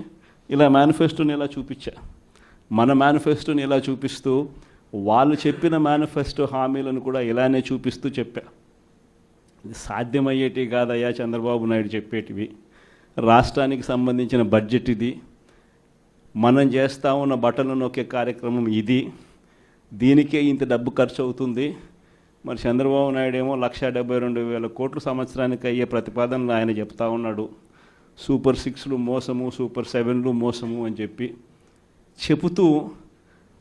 ఇలా మేనిఫెస్టోని ఇలా చూపించా. మన మేనిఫెస్టోని ఇలా చూపిస్తూ వాళ్ళు చెప్పిన మేనిఫెస్టో హామీలను కూడా ఇలానే చూపిస్తూ చెప్పా. ఇది సాధ్యమయ్యేటివి కాదయ్యా చంద్రబాబు నాయుడు చెప్పేటివి. రాష్ట్రానికి సంబంధించిన బడ్జెట్ ఇది, మనం చేస్తూ ఉన్న బట్టలు నొక్కే కార్యక్రమం ఇది, దీనికే ఇంత డబ్బు ఖర్చు అవుతుంది. మరి చంద్రబాబు నాయుడు ఏమో 1,72,000 కోట్లు సంవత్సరానికి అయ్యే ప్రతిపాదనలు ఆయన చెప్తా ఉన్నాడు. సూపర్ 6లు మోసము, సూపర్ 7లు మోసము అని చెప్పి చెబుతూ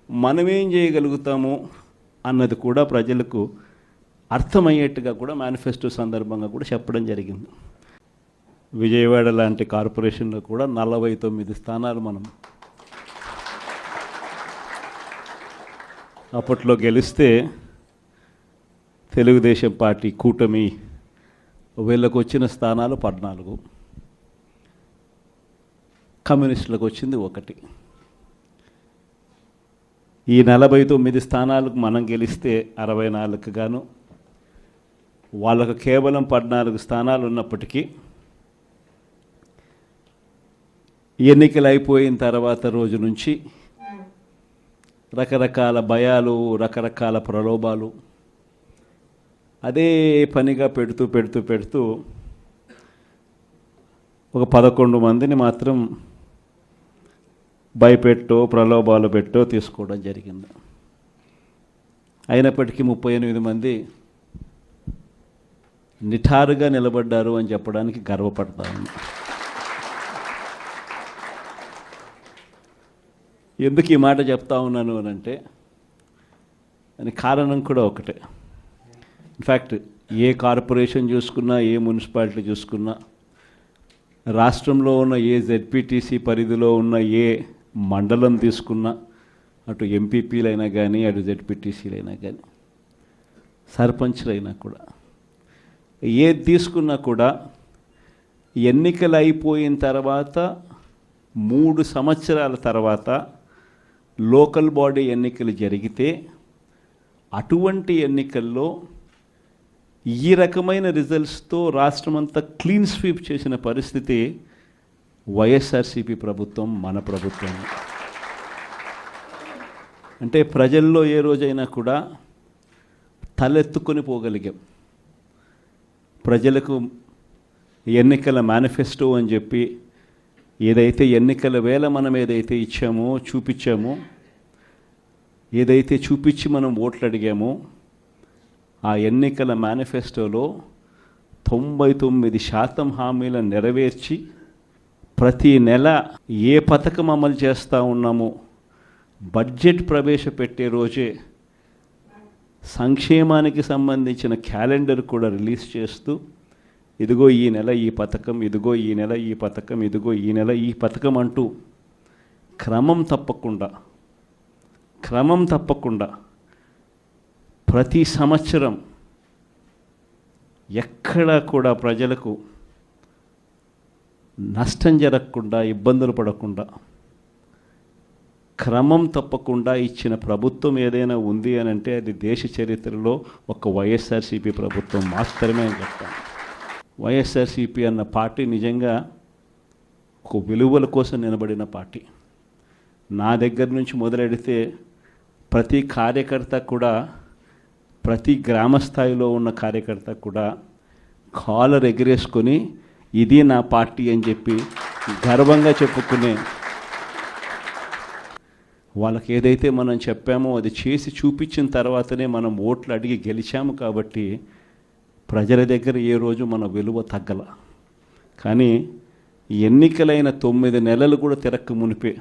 మనమేం చేయగలుగుతాము అన్నది కూడా ప్రజలకు అర్థమయ్యేట్టుగా కూడా మేనిఫెస్టో సందర్భంగా కూడా చెప్పడం జరిగింది. విజయవాడ లాంటి కార్పొరేషన్లో కూడా 49 స్థానాలు మనం అప్పట్లో గెలిస్తే తెలుగుదేశం పార్టీ కూటమి వీళ్ళకు వచ్చిన స్థానాలు 14, కమ్యూనిస్టులకు వచ్చింది 1. ఈ 49 స్థానాలకు మనం గెలిస్తే 64కు గాను వాళ్ళకు కేవలం 14 స్థానాలు ఉన్నప్పటికీ ఎన్నికలు అయిపోయిన తర్వాత రోజు నుంచి రకరకాల భయాలు, రకరకాల ప్రలోభాలు అదే పనిగా పెడుతూ ఒక 11 మందిని మాత్రం భయపెట్టో ప్రలోభాలు పెట్టో తీసుకోవడం జరిగింది. అయినప్పటికీ 38 మంది నిఠారుగా నిలబడ్డారు అని చెప్పడానికి గర్వపడతాను. ఎందుకు ఈ మాట చెప్తా ఉన్నాను అని అంటే దానికి కారణం కూడా ఒకటే. ఇన్ఫ్యాక్ట్ ఏ కార్పొరేషన్ చూసుకున్నా, ఏ మున్సిపాలిటీ చూసుకున్నా, రాష్ట్రంలో ఉన్న ఏ జెడ్పీటీసీ పరిధిలో ఉన్న ఏ మండలం తీసుకున్నా, అటు ఎంపీపీలైనా కానీ, అటు జెడ్పీటీసీలైనా కానీ, సర్పంచ్లైనా కూడా, ఏది తీసుకున్నా కూడా ఎన్నికలు అయిపోయిన తర్వాత 3 సంవత్సరాల తర్వాత లోకల్ బాడీ ఎన్నికలు జరిగితే అటువంటి ఎన్నికల్లో ఈ రకమైన రిజల్ట్స్తో రాష్ట్రమంతా క్లీన్ స్వీప్ చేసిన పరిస్థితి వైఎస్ఆర్సీపీ ప్రభుత్వం, మన ప్రభుత్వం. అంటే ప్రజల్లో ఏ రోజైనా కూడా తలెత్తుకొని పోగలిగాం. ప్రజలకు ఎన్నికల మేనిఫెస్టో అని చెప్పి ఏదైతే ఎన్నికల వేళ మనం ఏదైతే ఇచ్చామో, చూపించామో, ఏదైతే చూపించి మనం ఓట్లు అడిగామో, ఆ ఎన్నికల మేనిఫెస్టోలో 99% హామీలను నెరవేర్చి ప్రతి నెల ఏ పథకం అమలు చేస్తూ ఉన్నామో బడ్జెట్ ప్రవేశపెట్టే రోజే సంక్షేమానికి సంబంధించిన క్యాలెండర్ కూడా రిలీజ్ చేస్తూ, ఇదిగో ఈ నెల ఈ పథకం, ఇదిగో ఈ నెల ఈ పథకం, ఇదిగో ఈ నెల ఈ పథకం అంటూ క్రమం తప్పకుండా ప్రతి సంవత్సరం ఎక్కడా కూడా ప్రజలకు నష్టం జరగకుండా, ఇబ్బందులు పడకుండా క్రమం తప్పకుండా ఇచ్చిన ప్రభుత్వం ఏదైనా ఉంది అని అంటే అది దేశ చరిత్రలో ఒక వైఎస్ఆర్సీపీ ప్రభుత్వం మాత్రమే అని చెప్తాను. వైఎస్ఆర్సీపీ అన్న పార్టీ నిజంగా ఒక విలువల కోసం నిలబడిన పార్టీ. నా దగ్గర నుంచి మొదలెడితే ప్రతి కార్యకర్త కూడా, ప్రతి గ్రామ స్థాయిలో ఉన్న కార్యకర్త కూడా కాలర్ ఎగిరేసుకొని ఇది నా పార్టీ అని చెప్పి గర్వంగా చెప్పుకునే, వాళ్ళకి ఏదైతే మనం చెప్పామో అది చేసి చూపించిన తర్వాతనే మనం ఓట్లు అడిగి గెలిచాము. కాబట్టి ప్రజల దగ్గర ఏ రోజు మన విలువ తగ్గల. కానీ ఎన్నికలైన 9 నెలలు కూడా తిరక్క మునిపే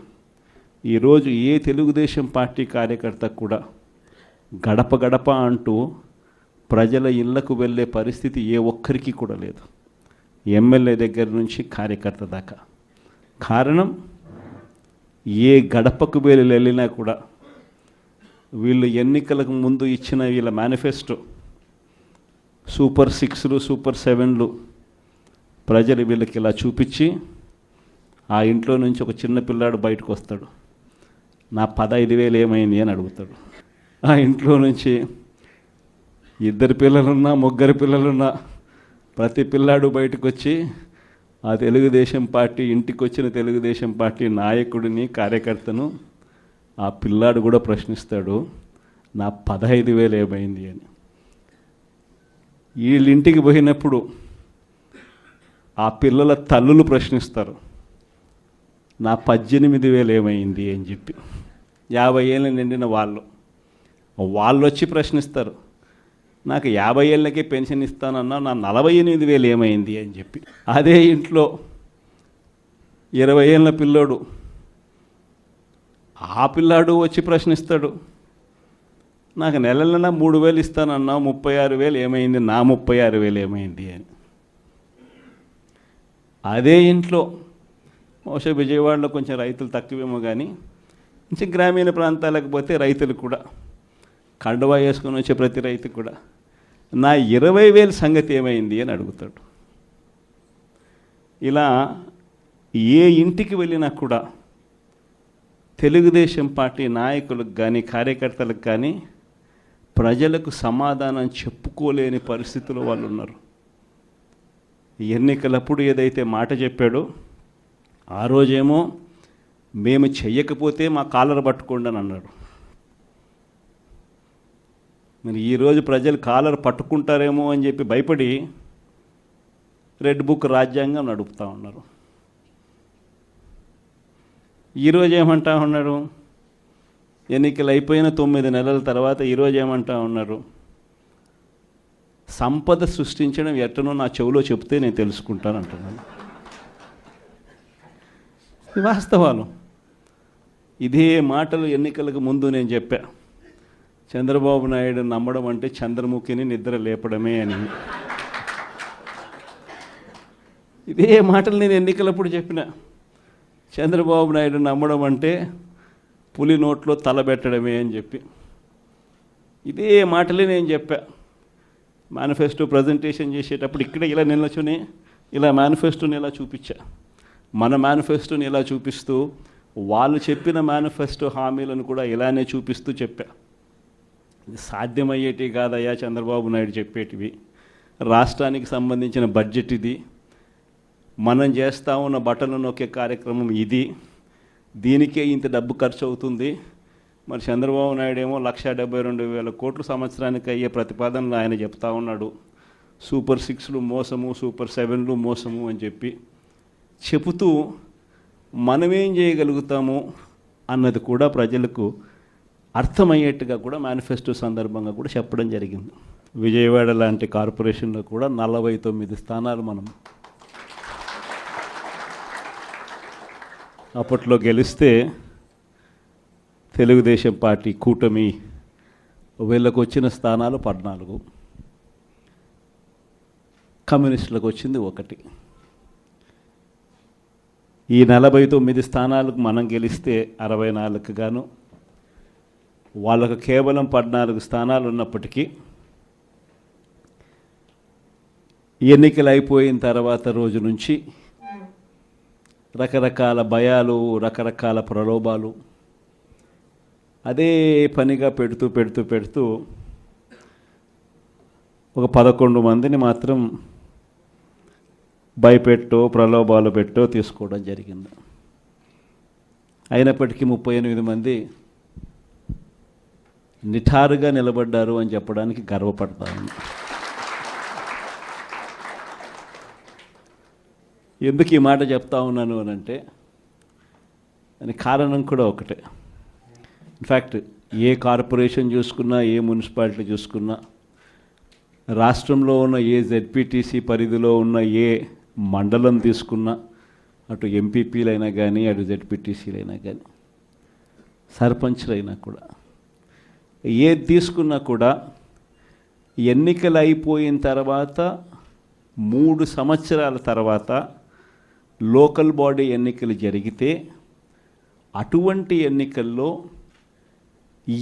ఈరోజు ఏ తెలుగుదేశం పార్టీ కార్యకర్త కూడా గడప గడప అంటూ ప్రజల ఇళ్లకు వెళ్ళే పరిస్థితి ఏ ఒక్కరికి కూడా లేదు, ఎమ్మెల్యే దగ్గర నుంచి కార్యకర్త దాకా. కారణం, ఏ గడపకు వెళ్ళినా కూడా వీళ్ళు ఎన్నికలకు ముందు ఇచ్చిన వీళ్ళ మేనిఫెస్టో సూపర్ 6లు, సూపర్ 7లు ప్రజలు వీళ్ళకి ఇలా చూపించి, ఆ ఇంట్లో నుంచి ఒక చిన్న పిల్లాడు బయటకు వస్తాడు, నా 15,000 ఏమైంది అని అడుగుతాడు. ఆ ఇంట్లో నుంచి 2 పిల్లలున్నా 3 పిల్లలున్నా ప్రతి పిల్లాడు బయటకు వచ్చి ఆ తెలుగుదేశం పార్టీ ఇంటికి వచ్చిన తెలుగుదేశం పార్టీ నాయకుడిని కార్యకర్తను ఆ పిల్లాడు కూడా ప్రశ్నిస్తాడు, నా 15,000 ఏమైంది అని. వీళ్ళింటికి పోయినప్పుడు ఆ పిల్లల తల్లులు ప్రశ్నిస్తారు, నా 18,000 ఏమైంది అని చెప్పి. 50 ఏళ్ళు నిండిన వాళ్ళు వచ్చి ప్రశ్నిస్తారు, నాకు 50 ఏళ్ళకే పెన్షన్ ఇస్తానన్నా నా 48,000 ఏమైంది అని చెప్పి. అదే ఇంట్లో 20 ఏళ్ళ పిల్లోడు, ఆ పిల్లాడు వచ్చి ప్రశ్నిస్తాడు, నాకు నెల 3,000 ఇస్తానన్నా 36,000 ఏమైంది, నా 36,000 ఏమైంది అని. అదే ఇంట్లో బహుశా విజయవాడలో కొంచెం రైతులు తక్కువేమో కానీ కొంచెం గ్రామీణ ప్రాంతాలకు పోతే రైతులు కూడా కండువా వేసుకొని వచ్చే ప్రతి రైతు కూడా నా 20,000 సంగతి ఏమైంది అని అడుగుతాడు. ఇలా ఏ ఇంటికి వెళ్ళినా కూడా తెలుగుదేశం పార్టీ నాయకులకు కానీ కార్యకర్తలకు కానీ ప్రజలకు సమాధానం చెప్పుకోలేని పరిస్థితుల్లో వాళ్ళు ఉన్నారు. ఎన్నికలప్పుడు ఏదైతే మాట చెప్పాడో ఆ రోజేమో మేము చెయ్యకపోతే మా కాలర్ పట్టుకోండి అని అన్నాడు. మరి ఈరోజు ప్రజలు కాలర్ పట్టుకుంటారేమో అని చెప్పి భయపడి రెడ్ బుక్ రాజ్యాంగం నడుపుతూ ఉన్నారు. ఈరోజు ఏమంటా ఉన్నాడు, ఎన్నికలు అయిపోయిన 9 నెలల తర్వాత ఈరోజు ఏమంటా ఉన్నారు, సంపద సృష్టించడం ఎట్టనో నా చెవిలో చెప్తే నేను తెలుసుకుంటాను అంటున్నాను. వాస్తవాలు. ఇదే మాటలు ఎన్నికలకు ముందు నేను చెప్పా, చంద్రబాబు నాయుడు నమ్మడం అంటే చంద్రముఖిని నిద్ర లేపడమే అని. ఇదే మాటలు నేను ఎన్నికలప్పుడు చెప్పిన, చంద్రబాబు నాయుడు నమ్మడం అంటే పులి నోట్లో తలబెట్టడమే అని చెప్పి. ఇదే మాటలే నేను చెప్పా మేనిఫెస్టో ప్రజెంటేషన్ చేసేటప్పుడు. ఇక్కడ ఇలా నిల్చొని ఇలా మేనిఫెస్టోని ఇలా చూపించా, మన మేనిఫెస్టోని ఇలా చూపిస్తూ వాళ్ళు చెప్పిన మేనిఫెస్టో హామీలను కూడా ఇలానే చూపిస్తూ చెప్పా. ఇది సాధ్యమయ్యేటి కాదయ్యా చంద్రబాబు నాయుడు చెప్పేటివి. రాష్ట్రానికి సంబంధించిన బడ్జెట్ ఇది, మనం చేస్తూ ఉన్న బట్టలు నొక్కే కార్యక్రమం ఇది, దీనికే ఇంత డబ్బు ఖర్చు అవుతుంది. మరి చంద్రబాబు నాయుడు ఏమో 1,72,000 కోట్లు సంవత్సరానికి అయ్యే ప్రతిపాదనలు ఆయన చెప్తా ఉన్నాడు. సూపర్ 6లు మోసము, సూపర్ 7లు మోసము అని చెప్పి చెబుతూ మనమేం చేయగలుగుతాము అన్నది కూడా ప్రజలకు అర్థమయ్యేట్టుగా కూడా మేనిఫెస్టో సందర్భంగా కూడా చెప్పడం జరిగింది. విజయవాడ లాంటి కార్పొరేషన్లో కూడా 49 స్థానాలు మనం అప్పట్లో గెలిస్తే తెలుగుదేశం పార్టీ కూటమి వీళ్ళకు వచ్చిన స్థానాలు 14, కమ్యూనిస్టులకు వచ్చింది 1. ఈ 49 స్థానాలకు మనం గెలిస్తే 64 గాను వాళ్ళకు కేవలం 14 స్థానాలు ఉన్నప్పటికీ ఎన్నికలు అయిపోయిన తర్వాత రోజు నుంచి రకరకాల భయాలు, రకరకాల ప్రలోభాలు అదే పనిగా పెడుతూ ఒక 11 మందిని మాత్రం భయపెట్టో ప్రలోభాలు పెట్టో తీసుకోవడం జరిగింది. అయినప్పటికీ 38 మంది నిఠారుగా నిలబడ్డారు అని చెప్పడానికి గర్వపడతాను. ఎందుకు ఈ మాట చెప్తా ఉన్నాను అని అంటే దానికి కారణం కూడా ఒకటే. ఇన్ఫ్యాక్ట్ ఏ కార్పొరేషన్ చూసుకున్నా, ఏ మున్సిపాలిటీ చూసుకున్నా, రాష్ట్రంలో ఉన్న ఏ జెడ్పీటీసీ పరిధిలో ఉన్న ఏ మండలం తీసుకున్నా, అటు ఎంపీపీలైనా కానీ, అటు జెడ్పీటీసీలైనా కానీ, సర్పంచ్లైనా కూడా, ఏది తీసుకున్నా కూడా ఎన్నికలు అయిపోయిన తర్వాత 3 సంవత్సరాల తర్వాత లోకల్ బాడీ ఎన్నికలు జరిగితే అటువంటి ఎన్నికల్లో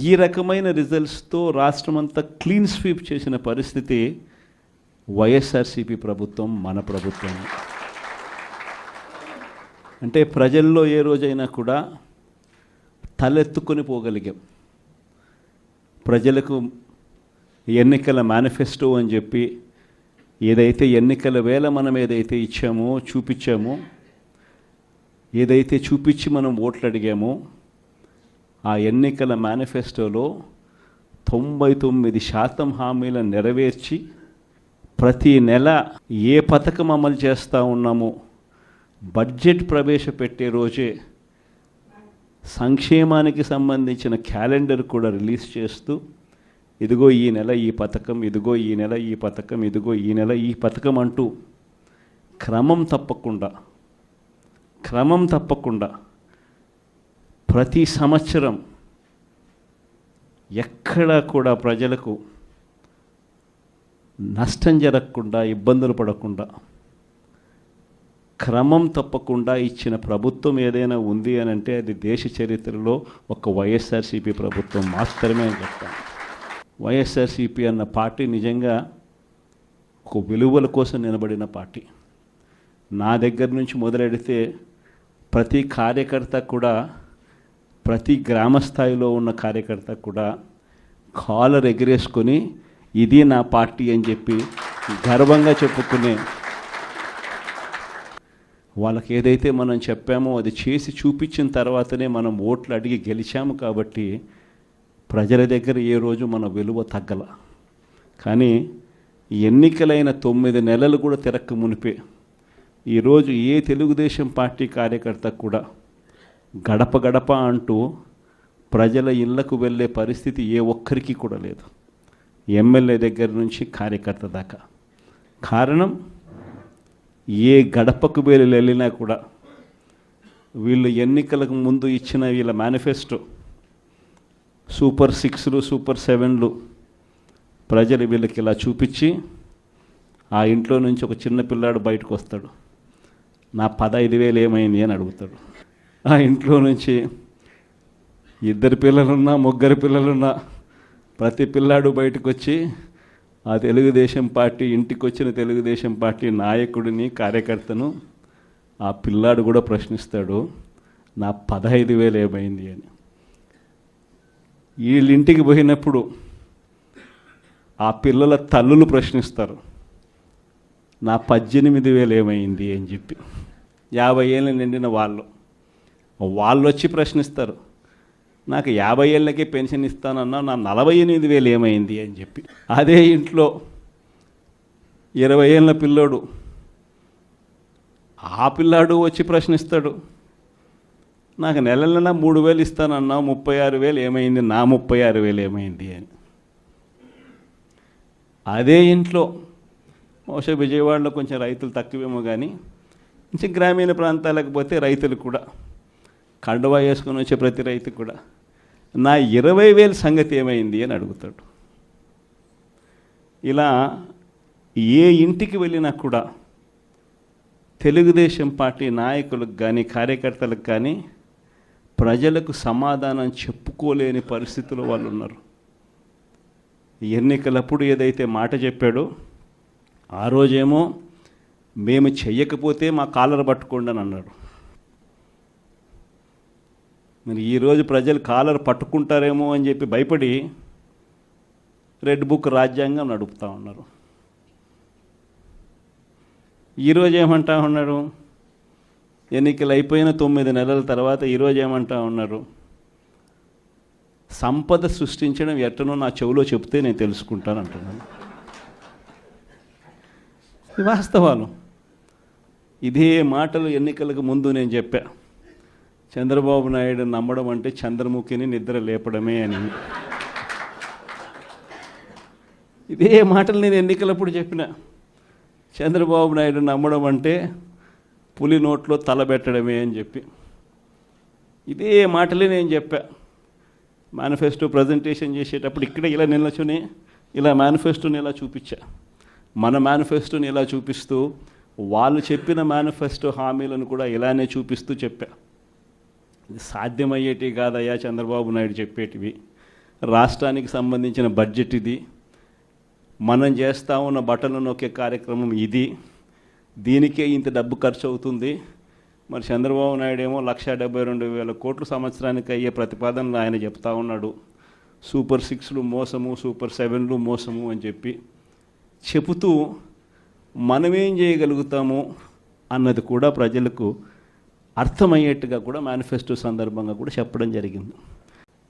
ఈ రకమైన రిజల్ట్స్తో రాష్ట్రమంతా క్లీన్ స్వీప్ చేసిన పరిస్థితి వైఎస్ఆర్సీపీ ప్రభుత్వం, మన ప్రభుత్వం. అంటే ప్రజల్లో ఏ రోజైనా కూడా తలెత్తుకొని పోగలిగాం. ప్రజలకు ఎన్నికల మేనిఫెస్టో అని చెప్పి ఏదైతే ఎన్నికల వేళ మనం ఏదైతే ఇచ్చామో చూపించామో, ఏదైతే చూపించి మనం ఓట్లు అడిగామో, ఆ ఎన్నికల మేనిఫెస్టోలో 99% హామీలను నెరవేర్చి ప్రతి నెల ఏ పథకం అమలు చేస్తూ ఉన్నామో బడ్జెట్ ప్రవేశపెట్టే రోజే సంక్షేమానికి సంబంధించిన క్యాలెండర్ కూడా రిలీజ్ చేస్తూ, ఇదిగో ఈ నెల ఈ పథకం, ఇదిగో ఈ నెల ఈ పథకం, ఇదిగో ఈ నెల ఈ పథకం అంటూ క్రమం తప్పకుండా ప్రతి సంవత్సరం ఎక్కడా కూడా ప్రజలకు నష్టం జరగకుండా, ఇబ్బందులు పడకుండా క్రమం తప్పకుండా ఇచ్చిన ప్రభుత్వం ఏదైనా ఉంది అని అంటే అది దేశ చరిత్రలో ఒక వైఎస్ఆర్సీపీ ప్రభుత్వం మాత్రమే అని చెప్తాను. వైఎస్ఆర్సీపీ అన్న పార్టీ నిజంగా ఒక విలువల కోసం నిలబడిన పార్టీ. నా దగ్గర నుంచి మొదలెడితే ప్రతి కార్యకర్త కూడా, ప్రతి గ్రామ స్థాయిలో ఉన్న కార్యకర్త కూడా కాలర్ ఎగిరేసుకొని ఇది నా పార్టీ అని చెప్పి గర్వంగా చెప్పుకునే వాళ్ళకి ఏదైతే మనం చెప్పామో అది చేసి చూపించిన తర్వాతనే మనం ఓట్లు అడిగి గెలిచాము. కాబట్టి ప్రజల దగ్గర ఏ రోజు మన విలువ తగ్గల. కానీ ఎన్నికలైన 9 నెలలు కూడా తిరక్క మునిపే ఈరోజు ఏ తెలుగుదేశం పార్టీ కార్యకర్త కూడా గడప గడప అంటూ ప్రజల ఇళ్లకు వెళ్ళే పరిస్థితి ఏ ఒక్కరికి కూడా లేదు, ఎమ్మెల్యే దగ్గర నుంచి కార్యకర్త దాకా. కారణం, ఏ గడపకు వెళ్ళినా కూడా వీళ్ళు ఎన్నికలకు ముందు ఇచ్చిన వీళ్ళ మేనిఫెస్టో సూపర్ 6లు, సూపర్ 7లు ప్రజలు వీళ్ళకి ఇలా చూపించి, ఆ ఇంట్లో నుంచి ఒక చిన్న పిల్లాడు బయటకు వస్తాడు, నా 15,000 ఏమైంది అని అడుగుతాడు. ఆ ఇంట్లో నుంచి 2 పిల్లలున్నా 3 పిల్లలున్నా ప్రతి పిల్లాడు బయటకు వచ్చి ఆ తెలుగుదేశం పార్టీ ఇంటికి వచ్చిన తెలుగుదేశం పార్టీ నాయకుడిని, కార్యకర్తను ఆ పిల్లాడు కూడా ప్రశ్నిస్తాడు, నా 15,000 ఏమైంది అని. వీళ్ళింటికి పోయినప్పుడు ఆ పిల్లల తల్లులు ప్రశ్నిస్తారు, నా 18,000 ఏమైంది అని చెప్పి. 50 ఏళ్ళు నిండిన వాళ్ళు వచ్చి ప్రశ్నిస్తారు, నాకు 50 ఏళ్ళకే పెన్షన్ ఇస్తానన్నా నా 48,000 ఏమైంది అని చెప్పి. అదే ఇంట్లో 20 ఏళ్ళ పిల్లోడు, ఆ పిల్లాడు వచ్చి ప్రశ్నిస్తాడు, నాకు నెల 3,000 ఇస్తానన్నా 36,000 ఏమైంది, నా 36,000 ఏమైంది అని. అదే ఇంట్లో బహుశా విజయవాడలో కొంచెం రైతులు తక్కువేమో కానీ కొంచెం గ్రామీణ ప్రాంతాలకు పోతే రైతులు కూడా, కండువా వేసుకొని వచ్చే ప్రతి రైతు కూడా నా 20,000 సంగతి ఏమైంది అని అడుగుతాడు. ఇలా ఏ ఇంటికి వెళ్ళినా కూడా తెలుగుదేశం పార్టీ నాయకులకు కానీ కార్యకర్తలకు కానీ ప్రజలకు సమాధానం చెప్పుకోలేని పరిస్థితుల్లో వాళ్ళు ఉన్నారు. ఎన్నికలప్పుడు ఏదైతే మాట చెప్పాడో ఆ రోజేమో మేము చెయ్యకపోతే మా కాలర్ పట్టుకోండి అని అన్నాడు. మరి ఈరోజు ప్రజలు కాలర్ పట్టుకుంటారేమో అని చెప్పి భయపడి రెడ్ బుక్ రాజ్యాంగం నడుపుతూ ఉన్నారు. ఈరోజు ఏమంటా ఉన్నారు, ఎన్నికలు అయిపోయిన 9 నెలల తర్వాత ఈరోజు ఏమంటా ఉన్నారు, సంపద సృష్టించడం ఎట్టనో నా చెవిలో చెప్తే నేను తెలుసుకుంటాను అంటున్నాను. వాస్తవాలు. ఇదే మాటలు ఎన్నికలకు ముందు నేను చెప్పా, చంద్రబాబు నాయుడు నమ్మడం అంటే చంద్రముఖిని నిద్ర లేపడమే అని. ఇదే మాటలు నేను ఎన్నికలప్పుడు చెప్పిన, చంద్రబాబు నాయుడు నమ్మడం అంటే పులి నోట్లో తలబెట్టడమే అని చెప్పి. ఇదే మాటలే నేను చెప్పా మేనిఫెస్టో ప్రజెంటేషన్ చేసేటప్పుడు. ఇక్కడ ఇలా నిల్చుని ఇలా మేనిఫెస్టోని ఇలా చూపించా, మన మేనిఫెస్టోని ఇలా చూపిస్తూ వాళ్ళు చెప్పిన మేనిఫెస్టో హామీలను కూడా ఇలానే చూపిస్తూ చెప్పా. ఇది సాధ్యమయ్యేటి కాదయ్యా చంద్రబాబు నాయుడు చెప్పేటివి, రాష్ట్రానికి సంబంధించిన బడ్జెట్ ఇది, మనం చేస్తూ ఉన్న బటన్లు నొక్కే కార్యక్రమం ఇది, దీనికే ఇంత డబ్బు ఖర్చు అవుతుంది. మరి చంద్రబాబు నాయుడు ఏమో 1,72,000 కోట్లు సంవత్సరానికి అయ్యే ప్రతిపాదనలు ఆయన చెప్తా ఉన్నాడు. సూపర్ 6లు మోసము, సూపర్ 7లు మోసము అని చెప్పి చెబుతూ మనమేం చేయగలుగుతాము అన్నది కూడా ప్రజలకు అర్థమయ్యేట్టుగా కూడా మేనిఫెస్టో సందర్భంగా కూడా చెప్పడం జరిగింది.